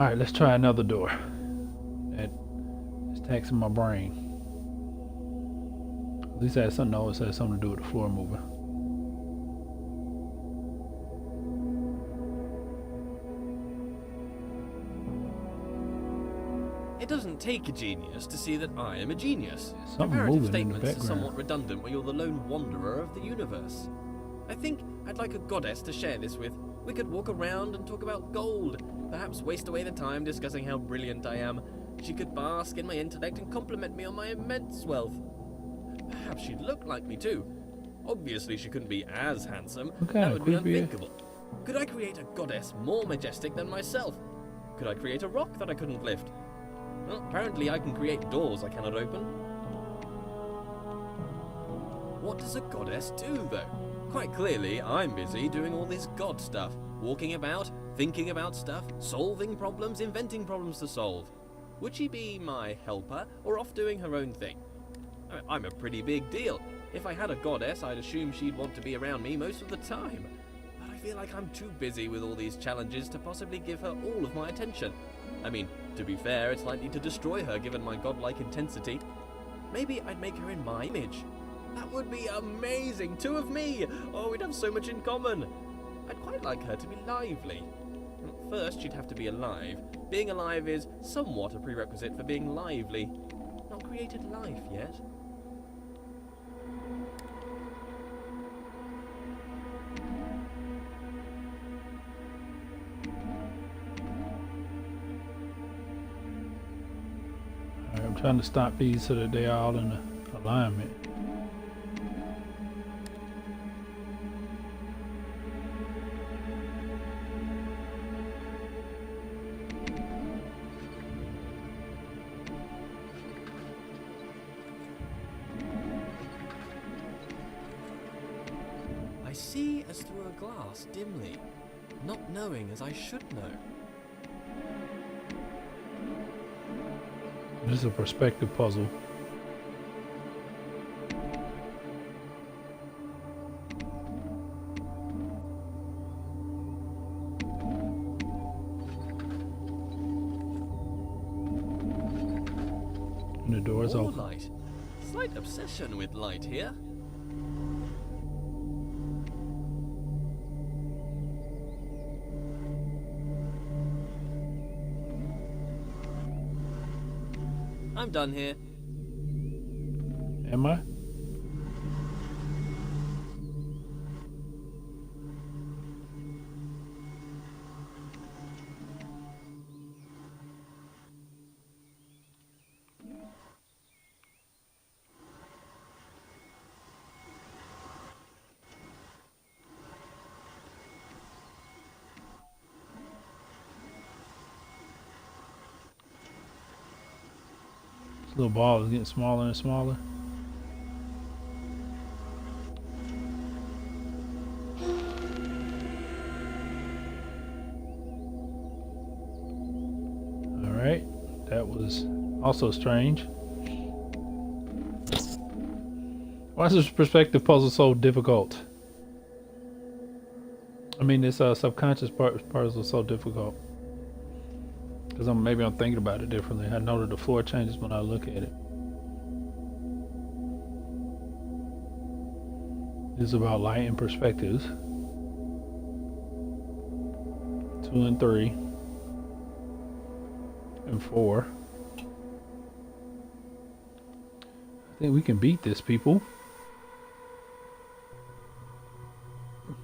Alright, let's try another door. That is taxing my brain. At least it has something, always has something to do with the floor moving. It doesn't take a genius to see that I am a genius. Something Comparative moving in the statements are background. somewhat redundant when you're the lone wanderer of the universe. I think I'd like a goddess to share this with. We could walk around and talk about gold, perhaps waste away the time discussing how brilliant I am. She could bask in my intellect and compliment me on my immense wealth. Perhaps she'd look like me too. Obviously she couldn't be as handsome. What kind That of would be creepy- unthinkable. Could I create a goddess more majestic than myself? Could I create a rock that I couldn't lift? Well, apparently I can create doors I cannot open. What does a goddess do, though? Quite clearly, I'm busy doing all this God stuff. Walking about, thinking about stuff, solving problems, inventing problems to solve. Would she be my helper, or off doing her own thing? I'm a pretty big deal. If I had a goddess, I'd assume she'd want to be around me most of the time. But I feel like I'm too busy with all these challenges to possibly give her all of my attention. I mean, to be fair, it's likely to destroy her given my godlike intensity. Maybe I'd make her in my image. That would be amazing! 2 of me! Oh, we'd have so much in common! I'd quite like her to be lively. First, she'd have to be alive. Being alive is somewhat a prerequisite for being lively. Not created life yet. Alright, I'm trying to stop these so that they're all in alignment. I see as through a glass dimly, not knowing as I should know. This is a perspective puzzle. And the door's More open. light. Slight obsession with light here. I'm done here. Am I? This little ball is getting smaller and smaller. Alright, that was also strange. Why is this perspective puzzle so difficult? I mean, this subconscious puzzle is so difficult. Because maybe I'm thinking about it differently. I know that the floor changes when I look at it. This is about light and perspectives. 2 and 3. And 4. I think we can beat this, people.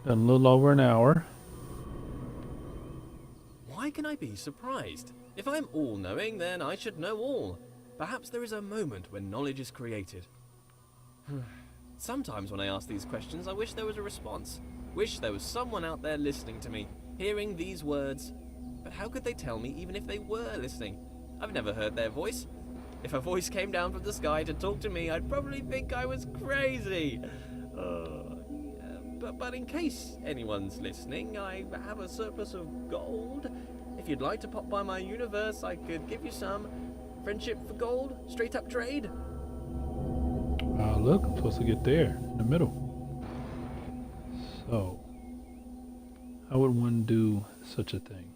Done a little over an hour. Why can I be surprised? If I'm all-knowing, then I should know all. Perhaps there is a moment when knowledge is created. Sometimes when I ask these questions, I wish there was a response. Wish there was someone out there listening to me, hearing these words. But how could they tell me even if they were listening? I've never heard their voice. If a voice came down from the sky to talk to me, I'd probably think I was crazy. But in case anyone's listening, I have a surplus of gold. If you'd like to pop by my universe, I could give you some. Friendship for gold? Straight up trade? Look, I'm supposed to get there, in the middle. So, how would one do such a thing?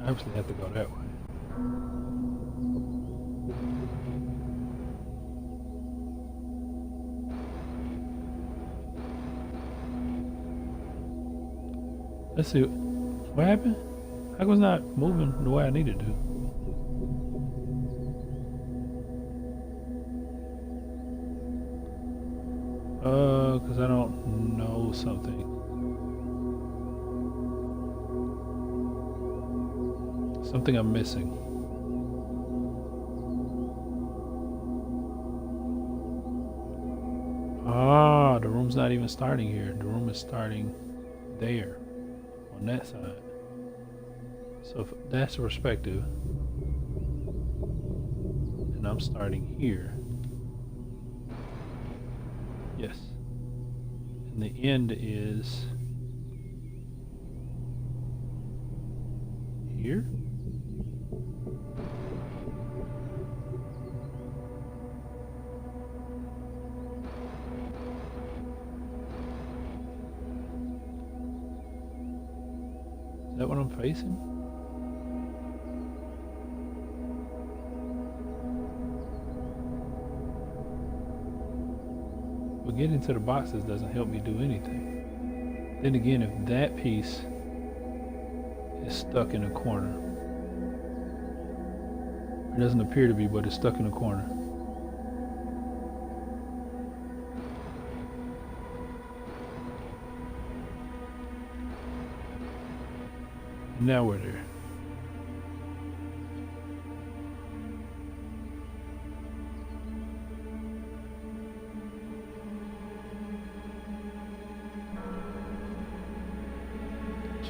I obviously have to go that way. Let's see, what happened? How come it's not moving the way I need it to? Because I don't know something. Something I'm missing. Ah, the room's not even starting here. The room is starting there, on that side. So if that's the perspective, and I'm starting here. Yes. And the end is here. Is that what I'm facing? But getting to the boxes doesn't help me do anything. Then again, if that piece is stuck in a corner, it doesn't appear to be, but it's stuck in a corner. Now we're there.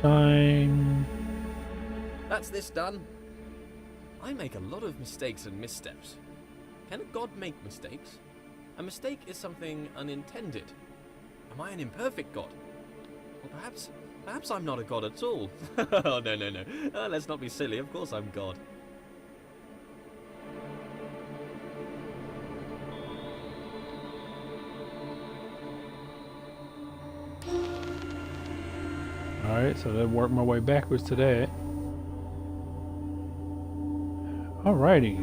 Chime. That's this done. I make a lot of mistakes and missteps. Can a god make mistakes? A mistake is something unintended. Am I an imperfect god? Or perhaps I'm not a god at all. Oh, no. Let's not be silly. Of course I'm god. Alright, so that worked my way backwards to that. Alrighty.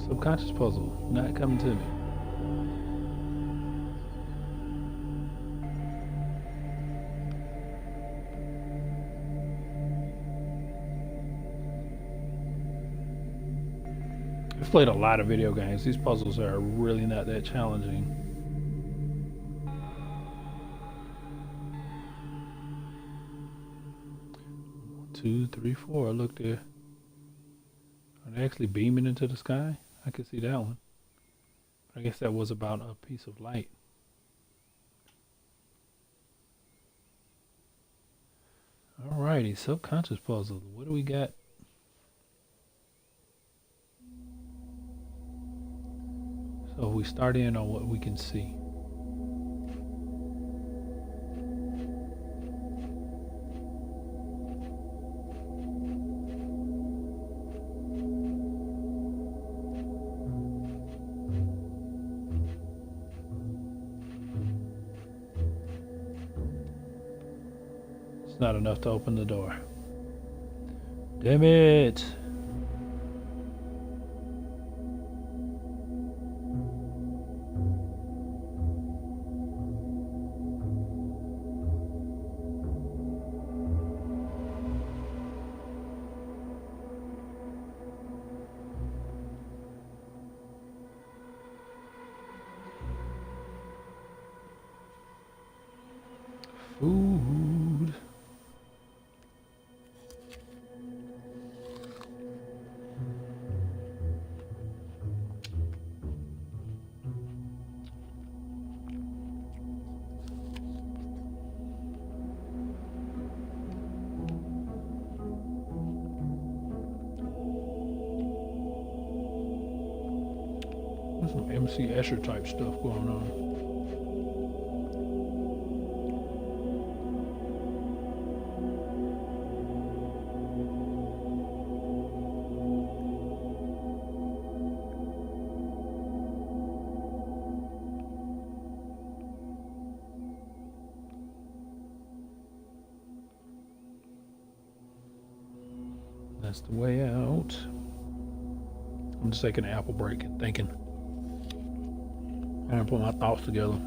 Subconscious puzzle. Not coming to me. I've played a lot of video games. These puzzles are really not that challenging. 2, 3, 4. Look there. Are they actually beaming into the sky? I could see that one. I guess that was about a piece of light. Alrighty, subconscious puzzle. What do we got? So we start in on what we can see. It's not enough to open the door. Damn it! Food. There's some MC Escher type stuff going on. That's the way out. I'm just taking an apple break and thinking. I'm gonna put my thoughts together.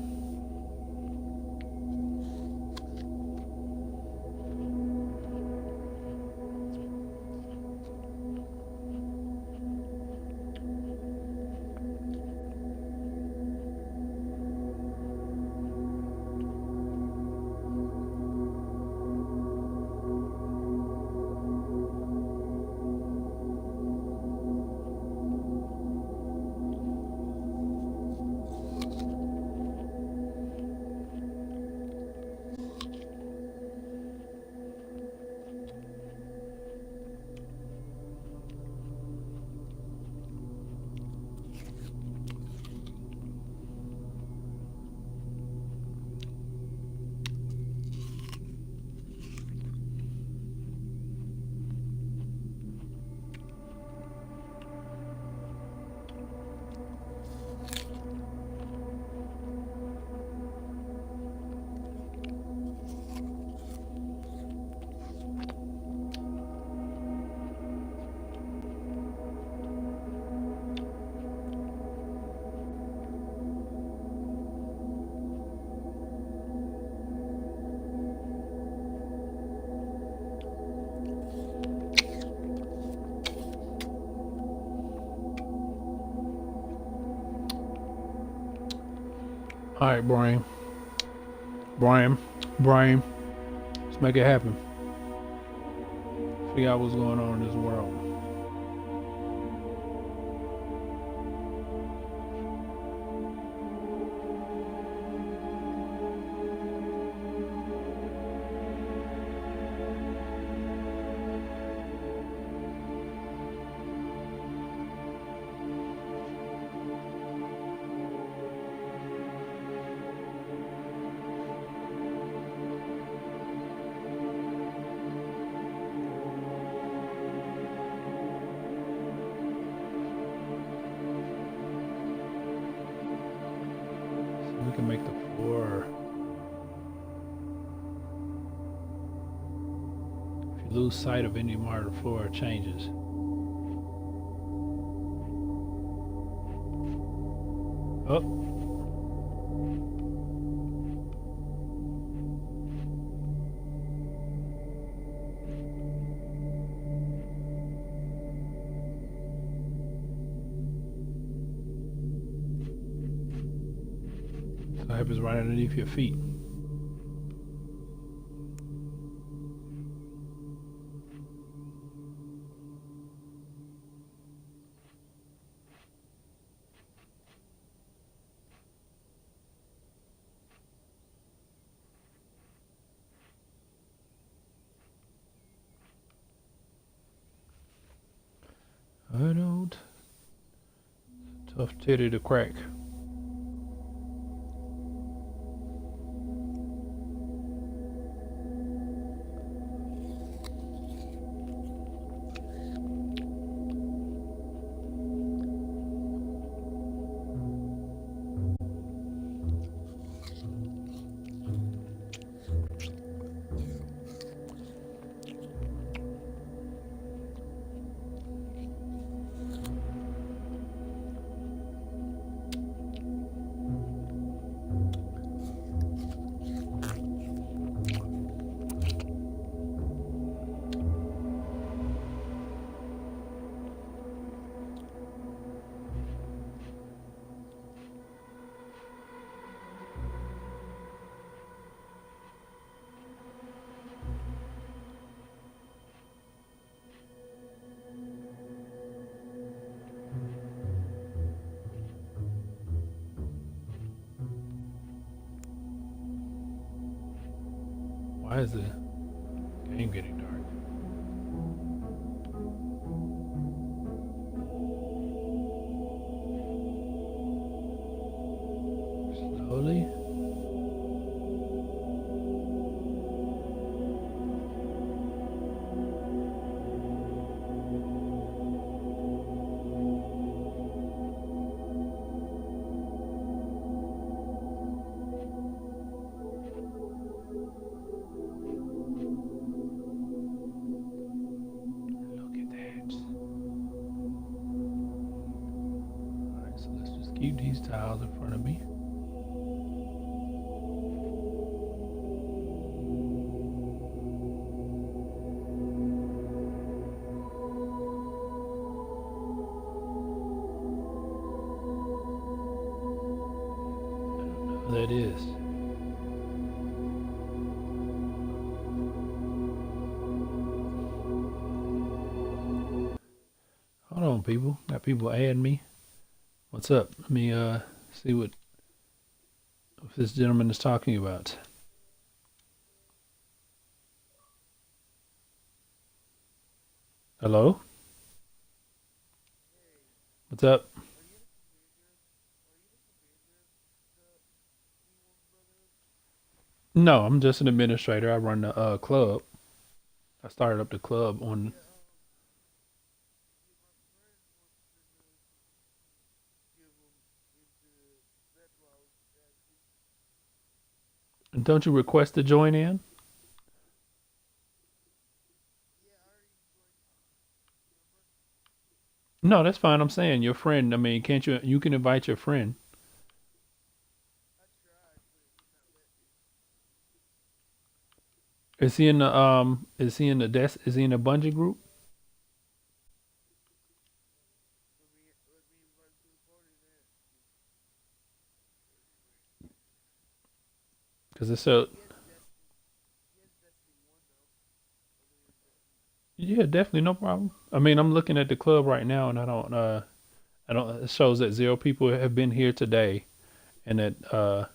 right, Brian. Brian. Brian. Let's make it happen. Figure out what's going on in this world. So we can make the floor. If you lose sight of any part of the floor, it changes. Oh. So it happens right underneath your feet. I don't. Tough titty to crack. Why is the game getting dark? Slowly. Look at that. Alright, so let's just keep these tiles in front of me. That is. Hold on, people. Got people adding me. What's up? Let me see what this gentleman is talking about. Hello? What's up? No, I'm just an administrator. I run the club. I started up the club on. Don't you request to join in? No, that's fine. I'm saying your friend. I mean, can't you? You can invite your friend. Is he in the Is he in the desk? Is he in the bungee group? because it's a yeah, definitely no problem. I mean, I'm looking at the club right now, and I don't. It shows that 0 people have been here today, and that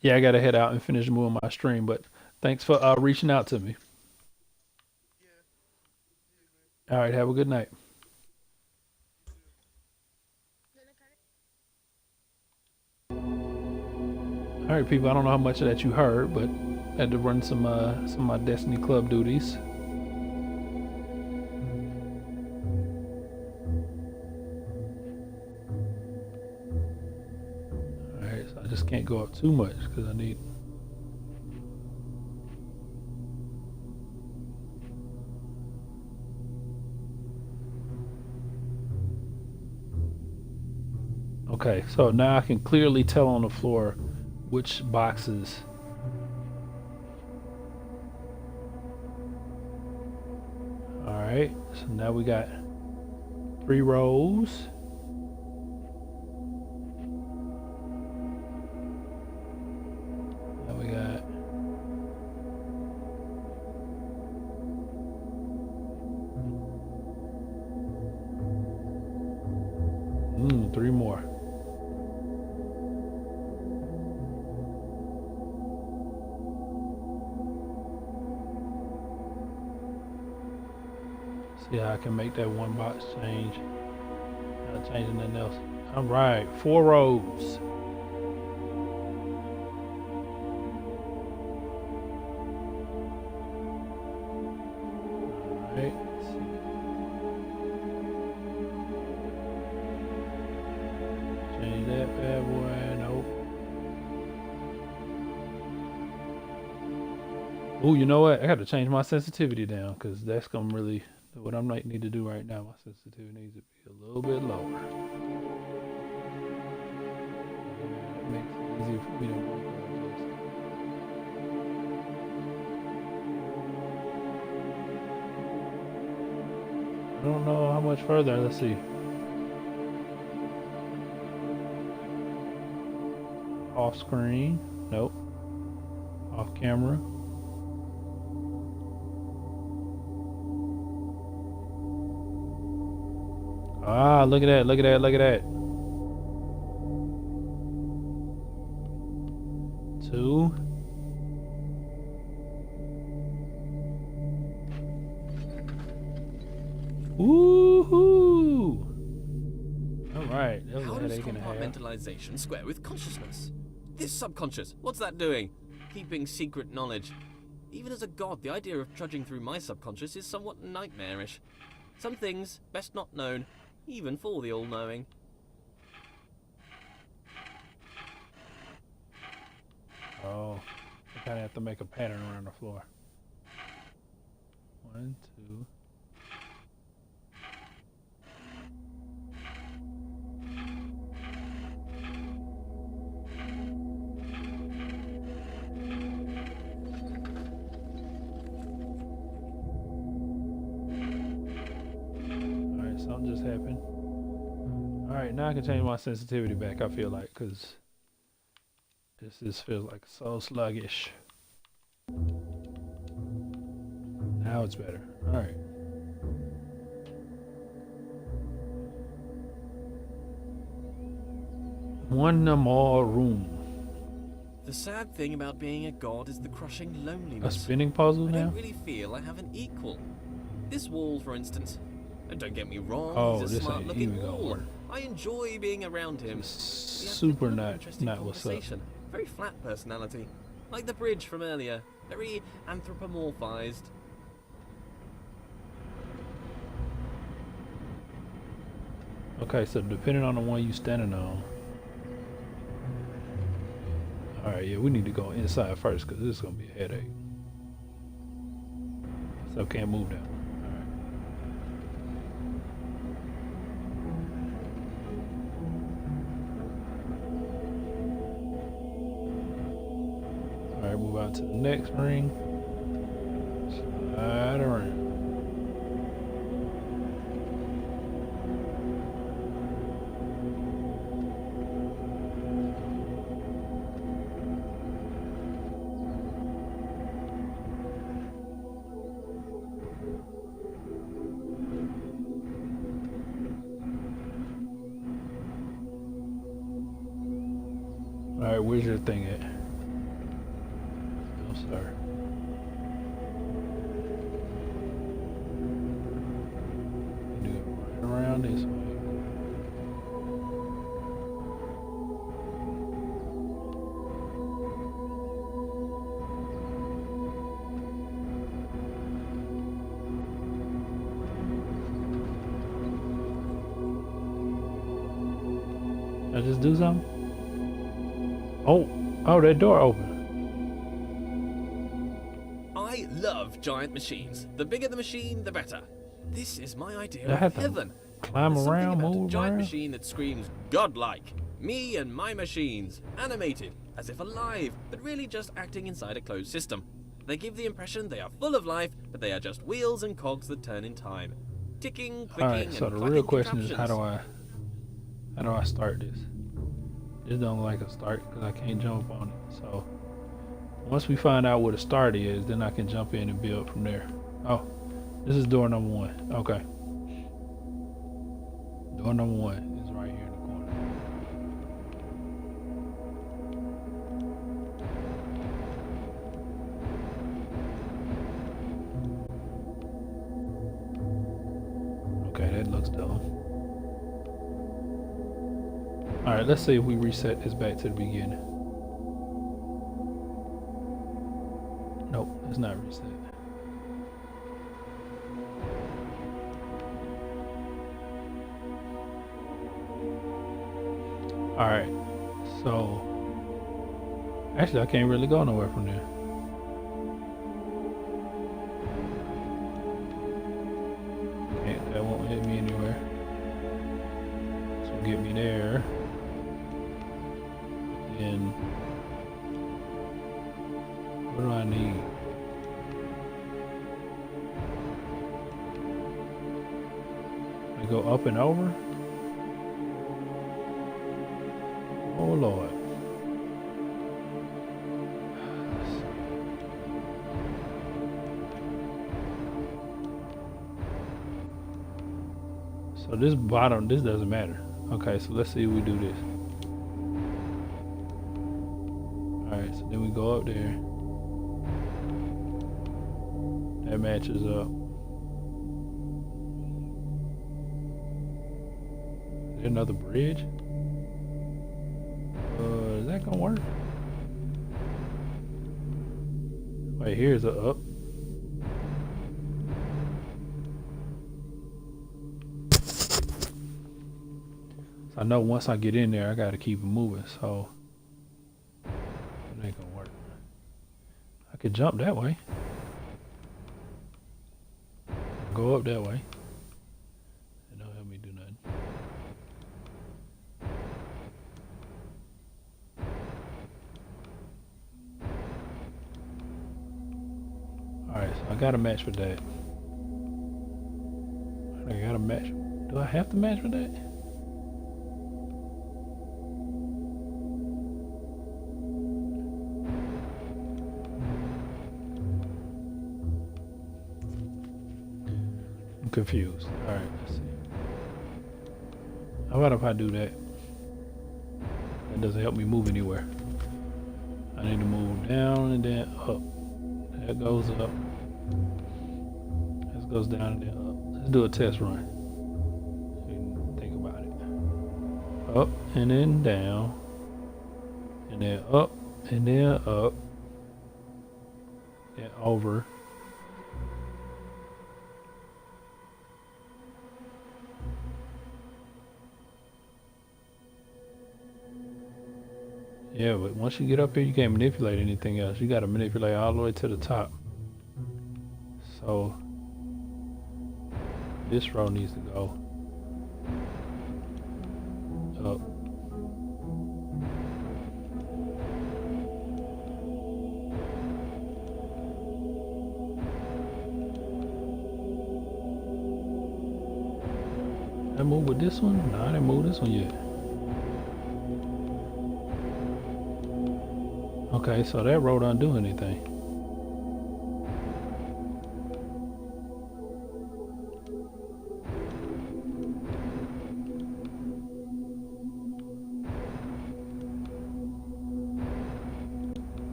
yeah, I gotta head out and finish moving my stream. But thanks for reaching out to me. All right, have a good night. All right, people. I don't know how much of that you heard, but I had to run some of my Destiny Club duties. All right, so I just can't go up too much because I need. Okay, so now I can clearly tell on the floor which boxes. All right, so now we got 3 rows. Now we got mm, 3 more. See how I can make that one box change. Not changing nothing else. All right, 4 rows. All right. Let's see. change that bad boy. Nope. Oh, you know what? I got to change my sensitivity down because that's gonna really what I'm like need to do right now. My sensitivity needs to be a little bit lower. That makes it easier for me to micro adjust. I don't know how much further. Let's see. Off screen. Nope. Off camera. Ah, look at that, look at that, look at that. 2. Woohoo! Alright, that was How a does headache and a half. compartmentalization square with consciousness? This subconscious, what's that doing? Keeping secret knowledge. Even as a god, the idea of trudging through my subconscious is somewhat nightmarish. Some things best not known, even for the all-knowing. Oh, I kind of have to make a pattern around the floor. 1, 2. Alright, something just happened. Alright, now I can change my sensitivity back, I feel like, because this feels like so sluggish. Now it's better. Alright. One more room. The sad thing about being a god is the crushing A loneliness. spinning puzzle I now? don't really feel I have an equal. This wall, for instance. And don't get me wrong, Oh, he's a this ain't smart-looking even gonna wall. work. I enjoy being around him. Super not what's up. Very flat personality. Like the bridge from earlier. Very anthropomorphized. Okay, so depending on the one you standing on. Alright, yeah, we need to go inside first because this is gonna be a headache. So can't move that one. Alright, move out to the next ring. Slide around. Alright, where's your thing at? No, sir. Do it right around this way. I just do something? Oh, that door open. I love giant machines. The bigger the machine, the better. This is my idea I had of to heaven. climb There's something around, about move a giant around. machine that screams godlike. Me and my machines, animated, as if alive, but really just acting inside a closed system. They give the impression they are full of life, but they are just wheels and cogs that turn in time. Ticking, clicking, Alright, so and the clacking real question is contraptions. how do I start this? This don't look like a start because I can't jump on it. So once we find out what a start is, then I can jump in and build from there. Oh, this is door number 1. Okay. Door number 1 is right here in the corner. Okay, that looks dumb. Alright, let's see if we reset this back to the beginning. Nope, it's not reset. Alright, so actually I can't really go nowhere from there. Okay, that won't hit me anywhere. This will get me there. And what do I need? I go up and over? Oh Lord. So this bottom, this doesn't matter. Okay, so let's see if we do this. Alright, so then we go up there. That matches up. Is there another bridge? Is that gonna work? Wait, here's a up. So I know once I get in there, I gotta keep it moving, so it ain't gonna work. I could jump that way. Go up that way. It don't help me do nothing. Alright, so I got a match for that. I got a match. Do I have to match for that? I'm confused. Alright, let's see. How about if I do that? That doesn't help me move anywhere. I need to move down and then up. That goes up. This goes down and then up. Let's do a test run. Think about it. Up and then down. And then up and then up. Then over. Yeah, but once you get up here, you can't manipulate anything else. You got to manipulate all the way to the top. So this row needs to go up. Did I move with this one? No, I didn't move this one yet. Okay, so that row don't do anything.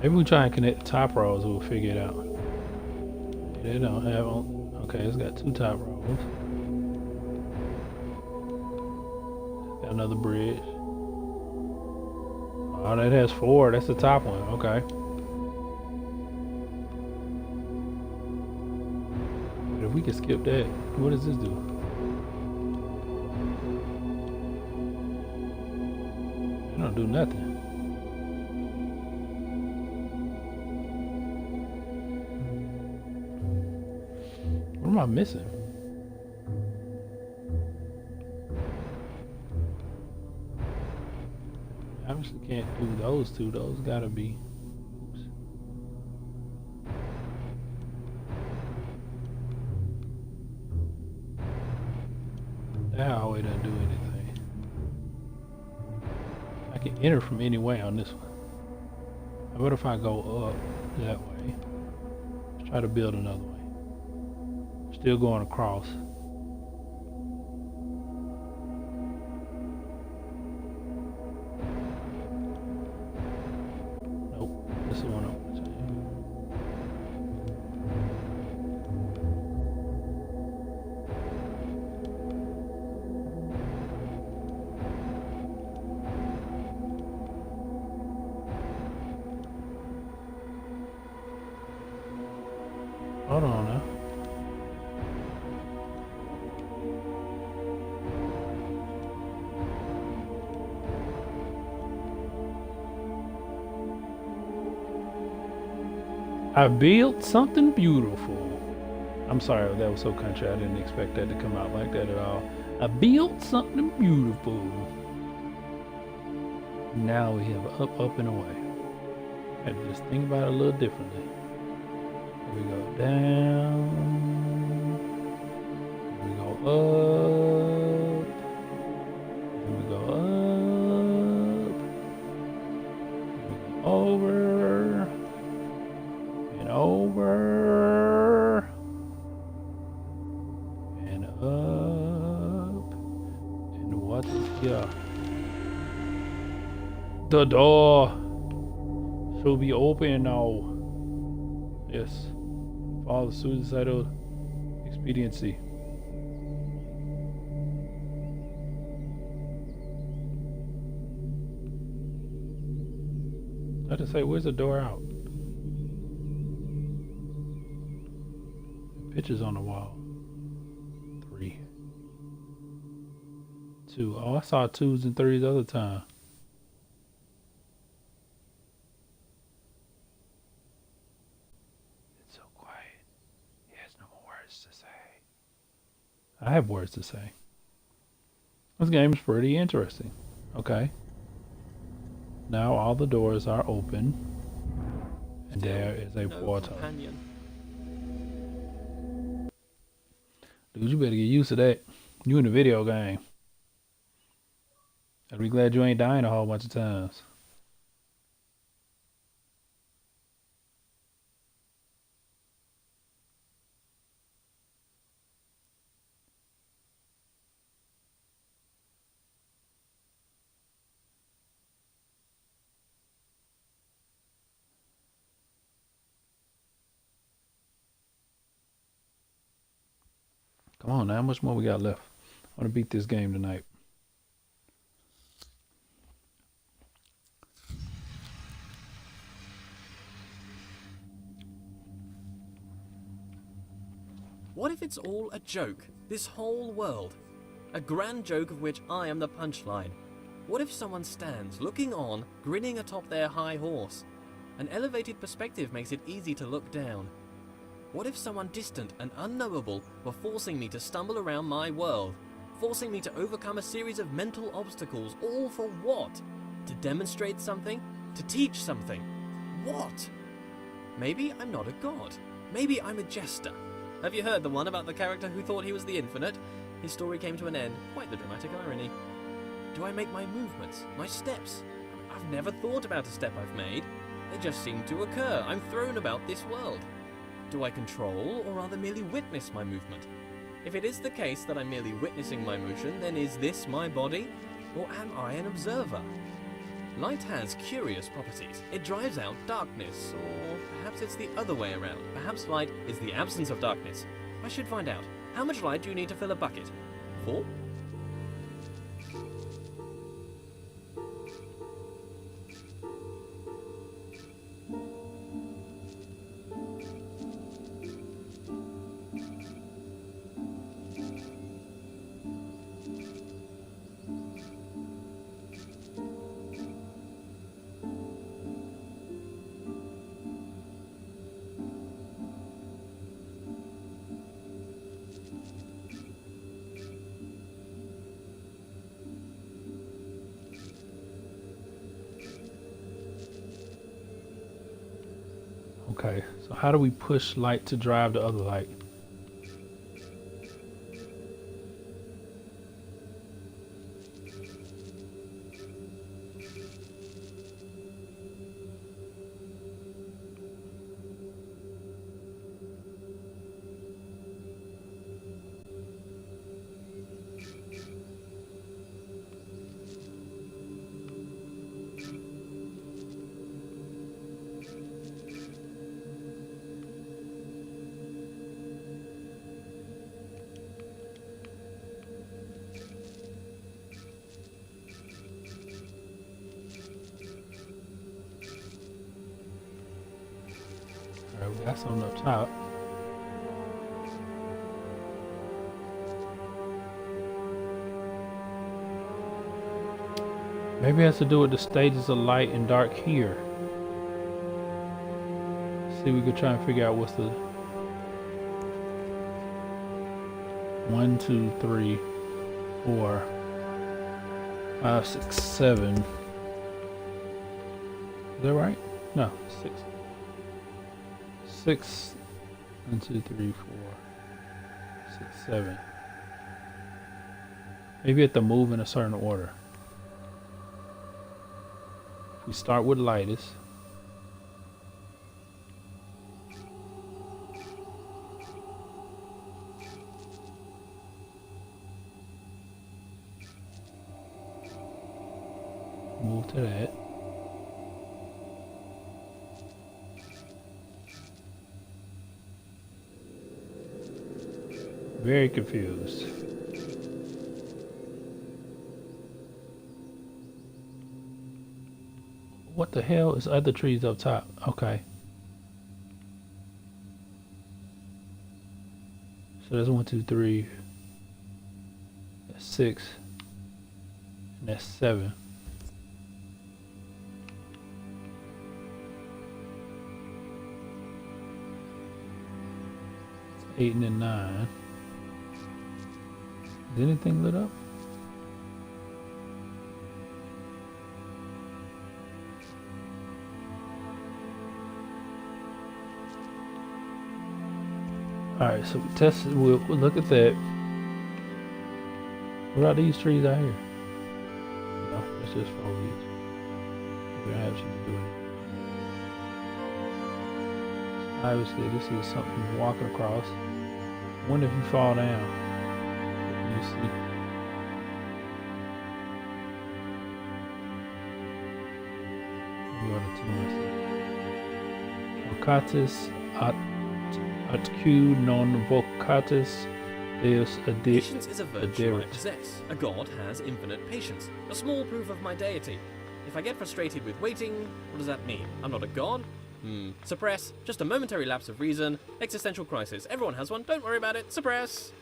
Maybe we try and connect the top rows, we'll figure it out. They don't have on. Okay, it's got two top rows. Got another bridge. Oh, that has four. That's the top one. Okay. But if we can skip that, what does this do? It don't do nothing. What am I missing? Obviously can't do those two. Those gotta be. Oops. That hallway doesn't do anything. I can enter from any way on this one. What if I go up that way? Let's try to build another way. Still going across. Nope, this is the one I want to change. Hold on now. I built something beautiful. I'm sorry, that was so country. I didn't expect that to come out like that at all. I built something beautiful. Now we have up, up, and away. I had to just think about it a little differently. Here we go down. Here we go up. Here we go up. Here we go over. And over. And up. And what is here? The door shall be open now. Yes. Follow the suicidal expediency. I just say, where's the door out? Pictures on the wall. 3, 2. Oh, I saw 2s and 3s the other time. It's so quiet. He has no more words to say. I have words to say. This game is pretty interesting. Okay. Now all the doors are open. And there is a portal. Companion. Dude, you better get used to that. You in a video game. I'd be glad you ain't dying a whole bunch of times. Come on now, how much more we got left? I want to beat this game tonight. What if it's all a joke? This whole world? A grand joke of which I am the punchline. What if someone stands, looking on, grinning atop their high horse? An elevated perspective makes it easy to look down. What if someone distant and unknowable were forcing me to stumble around my world? Forcing me to overcome a series of mental obstacles, all for what? To demonstrate something? To teach something? What? Maybe I'm not a god. Maybe I'm a jester. Have you heard the one about the character who thought he was the infinite? His story came to an end. Quite the dramatic irony. Do I make my movements? My steps? I've never thought about a step I've made. They just seem to occur. I'm thrown about this world. Do I control, or rather merely witness my movement? If it is the case that I'm merely witnessing my motion, then is this my body, or am I an observer? Light has curious properties. It drives out darkness, or perhaps it's the other way around. Perhaps light is the absence of darkness. I should find out. How much light do you need to fill a bucket? 4? Okay, so how do we push light to drive the other light? All right, we got something up top. Maybe it has to do with the stages of light and dark here. see, we could try and figure out what's the 1, 2, 3, 4, 5, 6, 7. Is that right? No, 6. 6, 1, 2, 3, 4, 6, 7. Maybe you have to move in a certain order. We start with lightest. Move to that. Very confused. What the hell is other trees up top? Okay. So that's 1, 2, 3. That's 6. And that's 7. It's 8 and then 9. Is anything lit up? Alright, so we test it. We'll look at that. What are these trees out here? No, it's just foliage. We don't have something to do with it. Obviously, this is something walking across. I wonder if you fall down. You see. Go to Vocatus atque non vocatus deus Patience is a virtue I possess. A god has infinite patience. A small proof of my deity. If I get frustrated with waiting, what does that mean? I'm not a god? Suppress. Just a momentary lapse of reason. Existential crisis. Everyone has one. Don't worry about it. Suppress.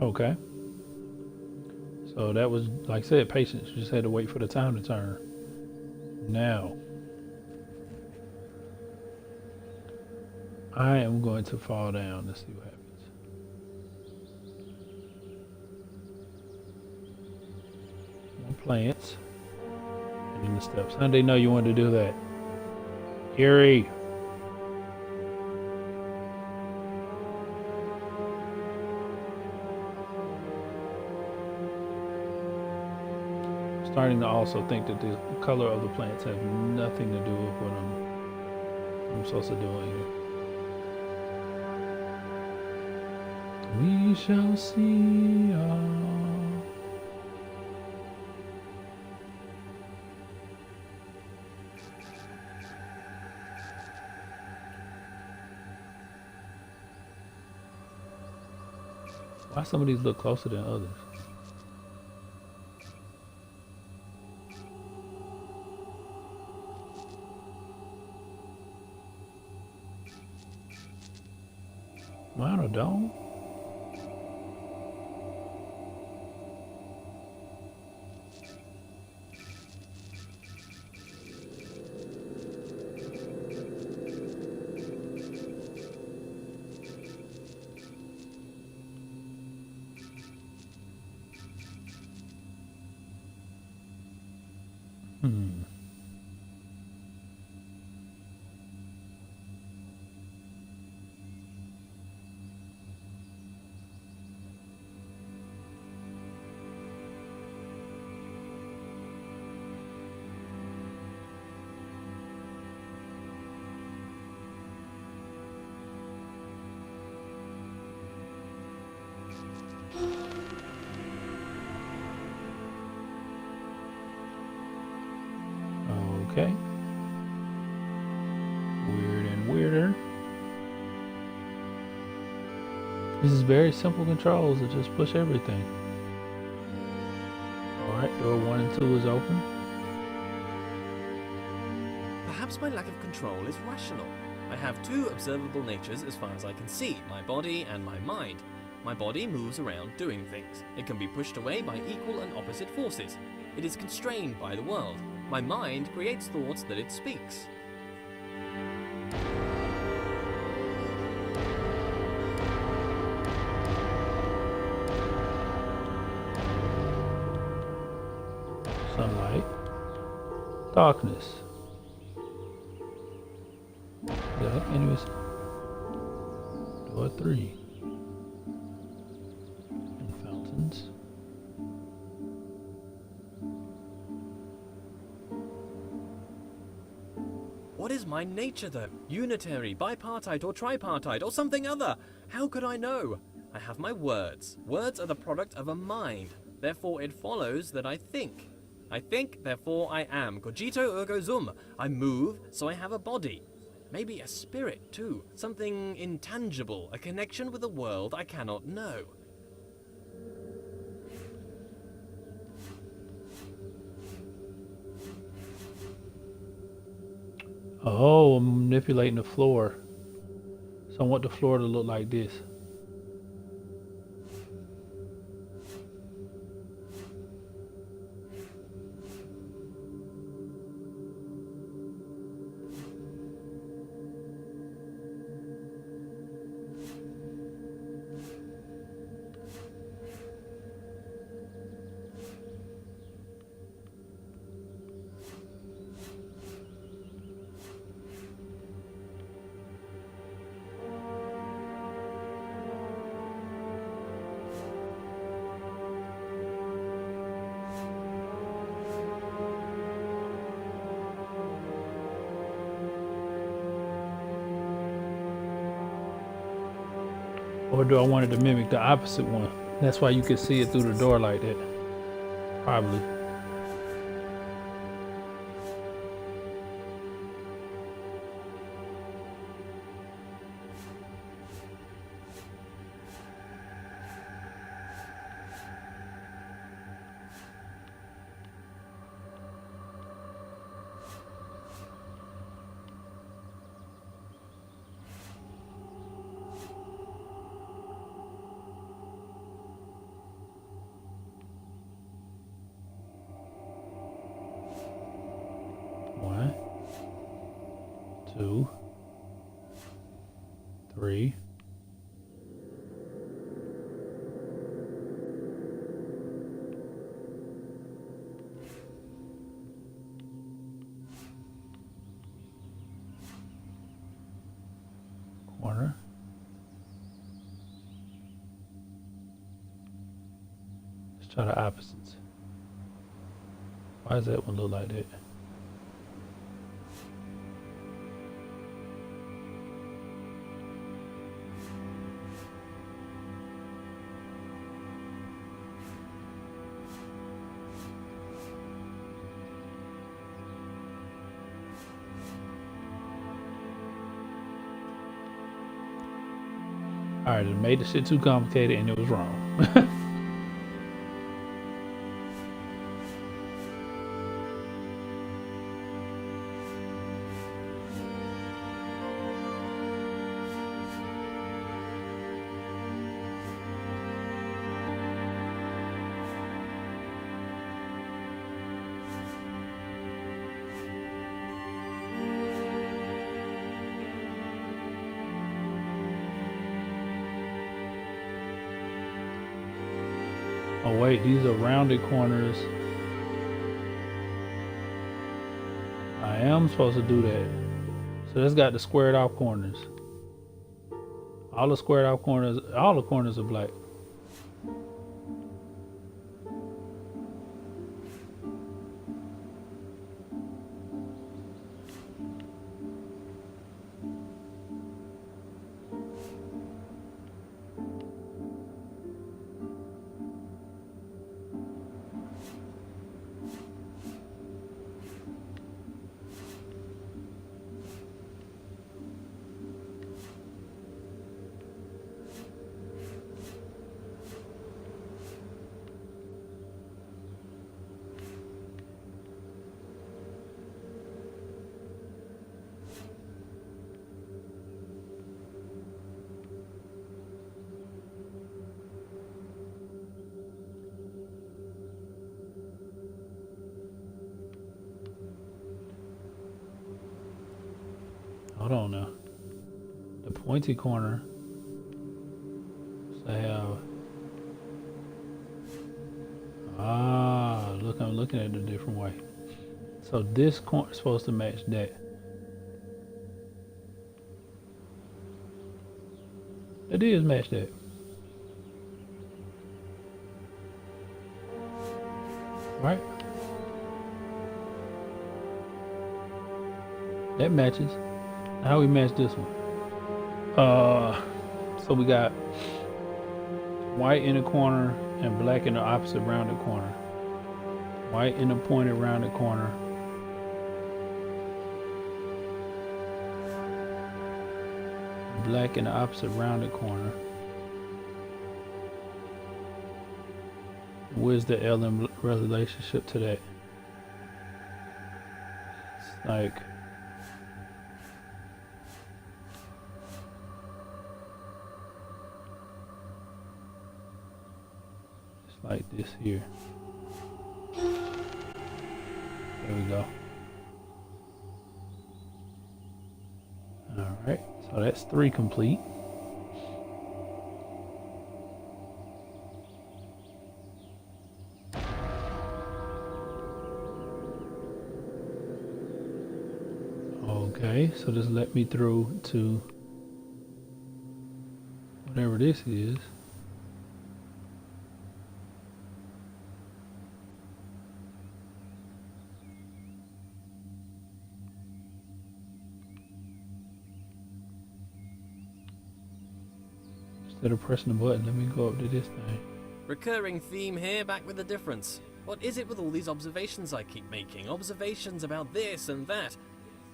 Okay. So that was, like I said, patience. You just had to wait for the time to turn. Now, I am going to fall down to see what happens. More plants. And then the steps. How did they know you wanted to do that? Eerie. Starting to also think that the color of the plants have nothing to do with what I'm supposed to do in here. We shall see. Why some of these look closer than others? Mine a dome? Okay. Weird and weirder. This is very simple controls to just push everything. Alright, door 1 and 2 is open. Perhaps my lack of control is rational. I have two observable natures as far as I can see, my body and my mind. My body moves around doing things. It can be pushed away by equal and opposite forces. It is constrained by the world. My mind creates thoughts that it speaks. Sunlight. Darkness. Yeah, anyways. Door 3. And fountains. What is my nature though? Unitary, bipartite, or tripartite, or something other? How could I know? I have my words. Words are the product of a mind. Therefore it follows that I think. I think, therefore I am. Cogito ergo sum. I move, so I have a body. Maybe a spirit too. Something intangible, a connection with a world I cannot know. Oh, I'm manipulating the floor. So I want the floor to look like this. Or do I want it to mimic the opposite one? That's why you can see it through the door like that. Probably. One, 2, 3. Corner. Let's try the opposites. Why does that one look like that? Alright, it made the shit too complicated and it was wrong. Oh wait, these are rounded corners. I am supposed to do that. So that's got the squared off corners. All the squared off corners, all the corners are black. Hold on now. The pointy corner. So I have. Look, I'm looking at it a different way. So this corner is supposed to match that. It is match that. Right? That matches. How we match this one? So we got white in the corner and black in the opposite rounded corner. White in the pointed rounded corner. Black in the opposite rounded corner. Where's the L in relationship to that? It's like this here. There we go. All right, so that's 3 complete. Okay, so this let me through to whatever this is. Instead of pressing the button, let me go up to this thing. Recurring theme here, back with a difference. What is it with all these observations I keep making? Observations about this and that.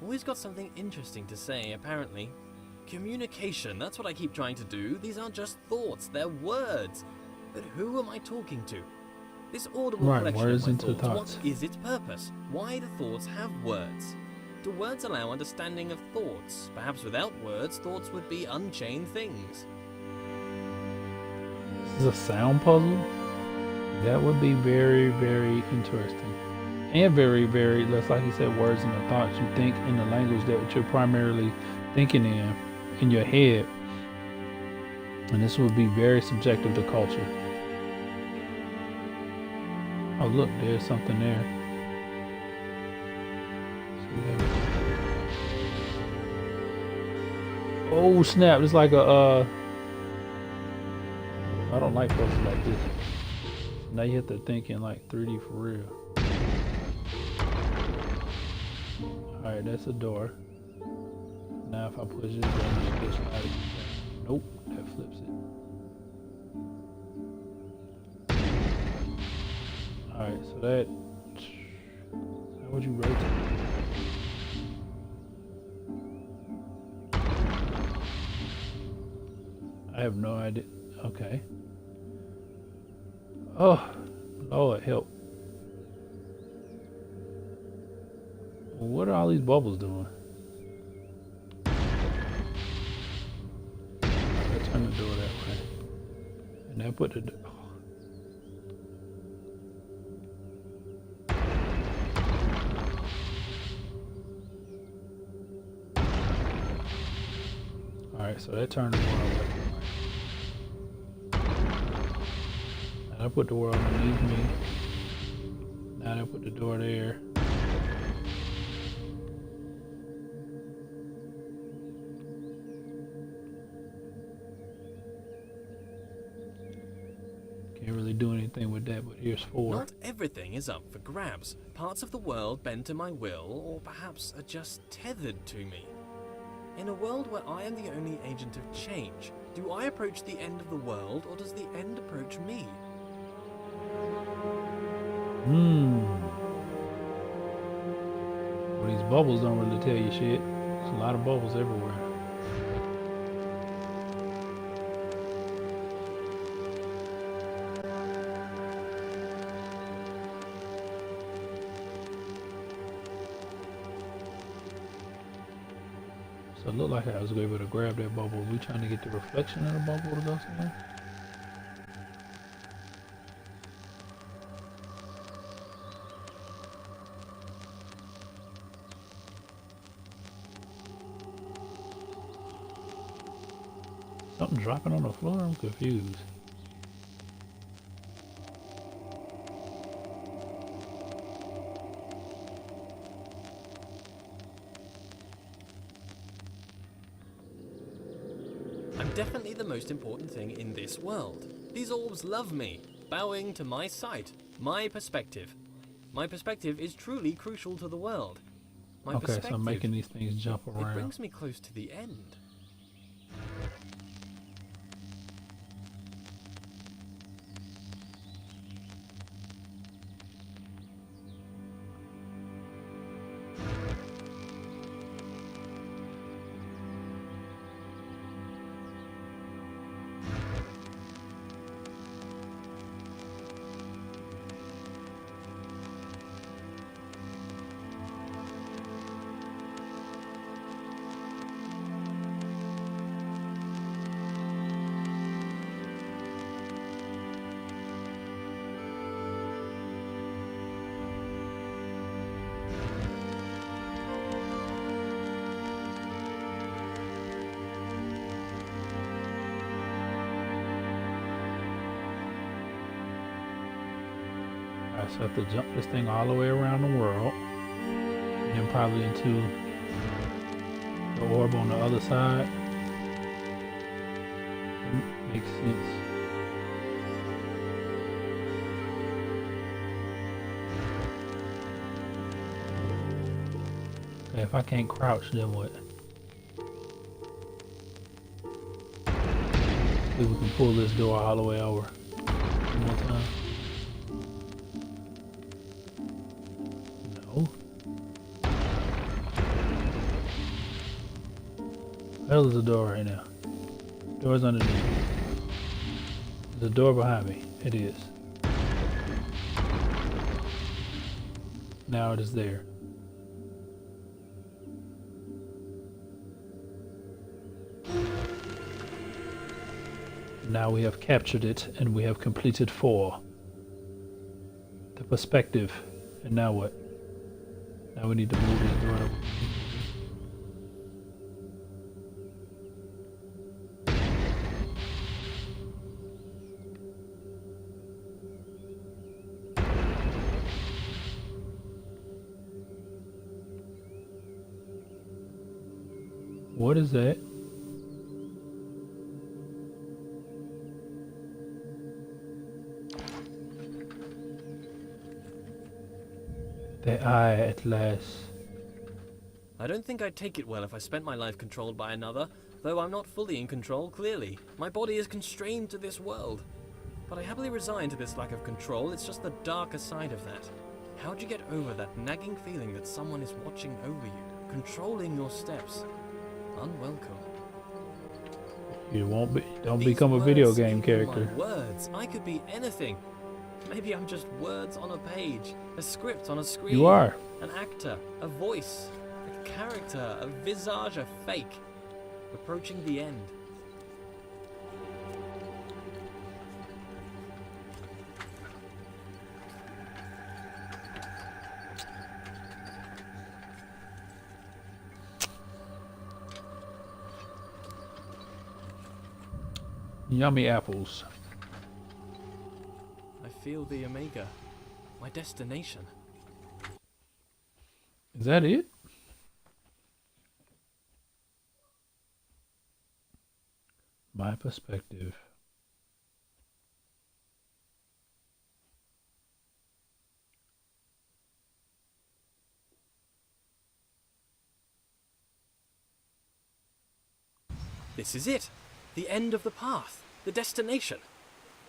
Always got something interesting to say, apparently. Communication, that's what I keep trying to do. These aren't just thoughts, they're words. But who am I talking to? This audible collection words of my into thoughts, thoughts. what is its purpose? Why do thoughts have words? Do words allow understanding of thoughts? Perhaps without words, thoughts would be unchained things. This is a sound puzzle? That would be very, very interesting. And very, very, that's like you said, words and the thoughts. You think in the language that you're primarily thinking in your head. And this would be very subjective to culture. Oh look, there's something there. Oh snap, it's like a I don't like puzzles like this. Now you have to think in like 3D for real. Alright, that's a door. Now if I push this button, it gets out. Nope, that flips it. Alright, so that... How would you rotate? I have no idea. Okay. Oh, Lord, help. What are all these bubbles doing? I turn the door that way. And I put the door. Alright, so that turned the world away. And I put the world underneath me. Now I put the door there. Can't really do anything with that, but here's 4. Not everything is up for grabs. Parts of the world bend to my will, or perhaps are just tethered to me. In a world where I am the only agent of change, do I approach the end of the world, or does the end approach me? Well, these bubbles don't really tell you shit. There's a lot of bubbles everywhere. So it looked like I was able to grab that bubble. Are we trying to get the reflection of the bubble to go somewhere? Something dropping on the floor? I'm confused. I'm definitely the most important thing in this world. These orbs love me, bowing to my sight, my perspective. My perspective is truly crucial to the world. My Okay, so perspective, I'm making these things jump it around. brings me close to the end. Alright, so I have to jump this thing all the way around the world. And then probably into the orb on the other side. Makes sense. Okay, if I can't crouch, then what? See if we can pull this door all the way over. One more time. No. Where is the door right now? Door's underneath. There's a door behind me. It is. Now it is there. Now we have captured it and we have completed 4. The perspective. And now what? Now we need to move this door up. What is that? The eye at last. I don't think I'd take it well if I spent my life controlled by another, though I'm not fully in control, clearly. My body is constrained to this world. But I happily resign to this lack of control, it's just the darker side of that. How'd you get over that nagging feeling that someone is watching over you, controlling your steps? Unwelcome. You won't be. Don't These become a video words, game even character. my words, I could be anything. Maybe I'm just words on a page, a script on a screen. You are. An actor, a voice, a character, a visage, a fake. Approaching the end. Yummy apples. I feel the Omega, my destination. Is that it? My perspective. This is it. The end of the path. The destination.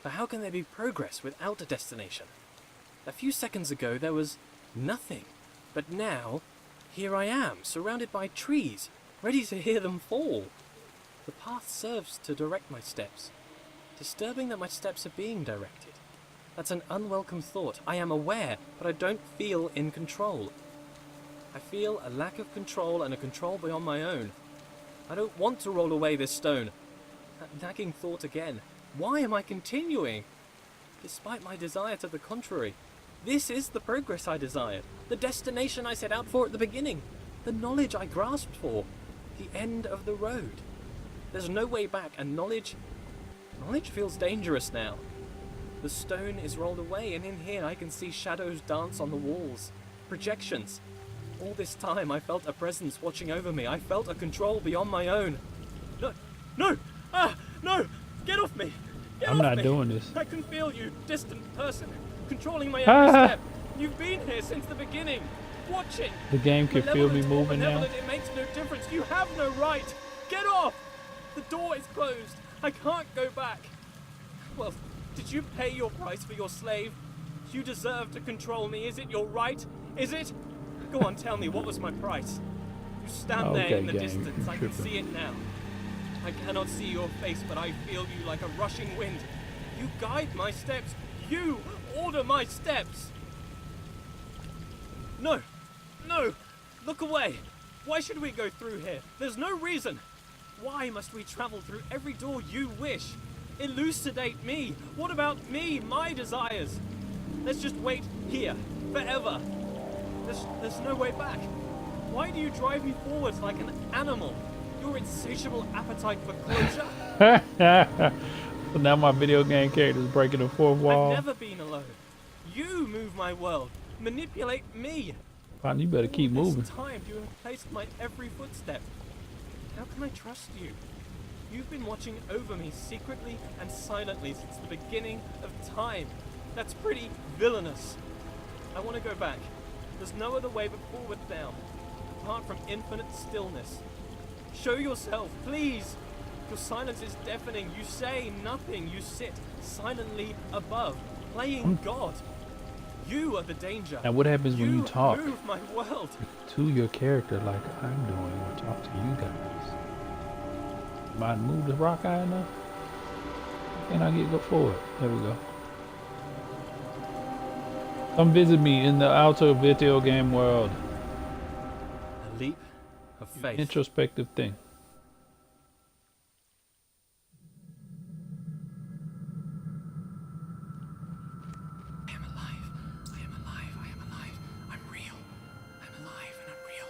But how can there be progress without a destination? A few seconds ago there was nothing. But now, here I am, surrounded by trees, ready to hear them fall. The path serves to direct my steps. Disturbing that my steps are being directed. That's an unwelcome thought. I am aware, but I don't feel in control. I feel a lack of control and a control beyond my own. I don't want to roll away this stone. That nagging thought again. Why am I continuing? Despite my desire to the contrary. This is the progress I desired. The destination I set out for at the beginning. The knowledge I grasped for. The end of the road. There's no way back, and knowledge feels dangerous now. The stone is rolled away, and in here I can see shadows dance on the walls. Projections. All this time I felt a presence watching over me. I felt a control beyond my own. No! No! Ah! No! Get off me! Get I'm off not me! doing this. I can feel you, distant person, controlling my every step. You've been here since the beginning. Watching. The game can feel me Malevolent or moving now. benevolent, it makes no difference. You have no right. Get off! The door is closed. I can't go back. Well, did you pay your price for your slave? You deserve to control me. Is it your right? Is it? Go on, tell me, what was my price? You stand there in the distance. I can see it now. I cannot see your face, but I feel you like a rushing wind. You guide my steps. You order my steps. No. No. Look away. Why should we go through here? There's no reason. Why must we travel through every door you wish? Elucidate me. What about me, my desires? Let's just wait here, forever. There's no way back. Why do you drive me forwards like an animal? Your insatiable appetite for closure? So now my video game character is breaking the fourth wall. I've never been alone. You move my world. Manipulate me. Fine, you better keep moving. This time you have placed my every footstep. How can I trust you? You've been watching over me secretly and silently since the beginning of time. That's pretty villainous. I want to go back. There's no other way but forward now, apart from infinite stillness. Show yourself, please. Your silence is deafening. You say nothing. You sit silently above, playing God. You are the danger. Now what happens when you talk move my world to your character like I'm doing, or talk to you guys? Am I move the rock high enough? Can I go forward? There we go. Come visit me in the outer video game world. A leap of faith. Introspective thing. I am alive. I am alive. I am alive. I'm real. I'm alive and I'm real.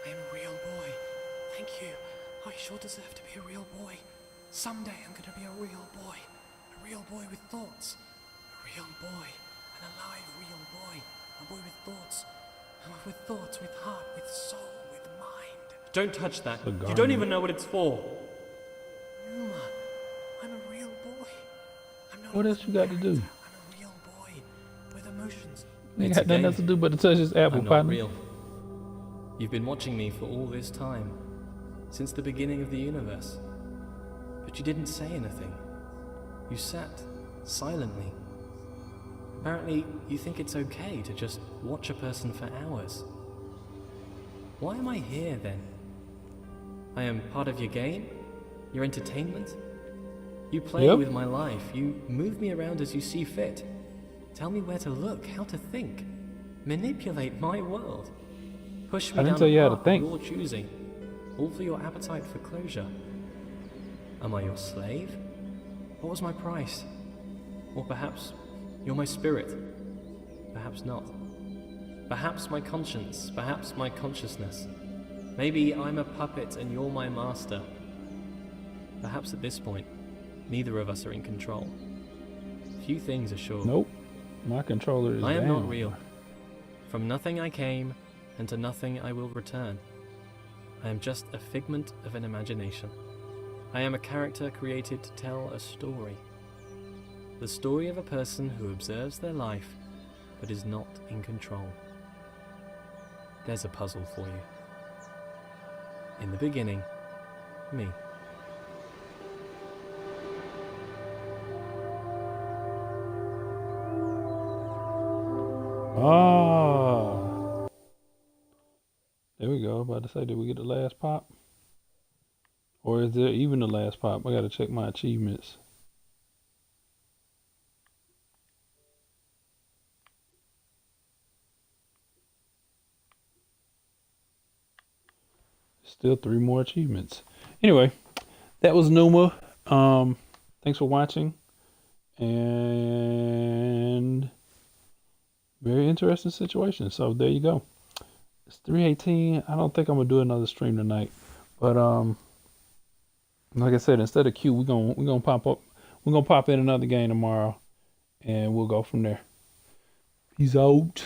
I am a real boy. Thank you. I sure deserve to be a real boy. Someday I'm going to be a real boy. A real boy with thoughts. A real boy. An alive real boy. A boy with thoughts. With thoughts, with heart, with soul, with mind. Don't touch that. You don't even know what it's for. Pneuma, I'm a real boy. I'm not What else you got to do? I'm a real boy with emotions. Ain't got nothing else to do but to touch this apple, I'm not partner. real. You've been watching me for all this time, since the beginning of the universe. But you didn't say anything. You sat silently. Apparently, you think it's okay to just watch a person for hours. Why am I here, then? I am part of your game? Your entertainment? You play with my life. You move me around as you see fit. Tell me where to look, how to think. Manipulate my world. Push me down the path of your choosing. All for your appetite for closure. Am I your slave? What was my price? Or perhaps you're my spirit. Perhaps not. Perhaps my conscience. Perhaps my consciousness. Maybe I'm a puppet and you're my master. Perhaps at this point, neither of us are in control. Few things are sure. Nope. My controller is I am down. not real. From nothing I came, and to nothing I will return. I am just a figment of an imagination. I am a character created to tell a story. The story of a person who observes their life, but is not in control. There's a puzzle for you. In the beginning, me. Ah. There we go. About to say, did we get the last pop? Or is there even the last pop? I gotta check my achievements. Still 3 more achievements. Anyway, that was Pneuma. Thanks for watching. And very interesting situation. So there you go. It's 3:18. I don't think I'm gonna do another stream tonight. But Like I said, instead of Q, we're gonna pop up. We're gonna pop in another game tomorrow, and we'll go from there. Peace out.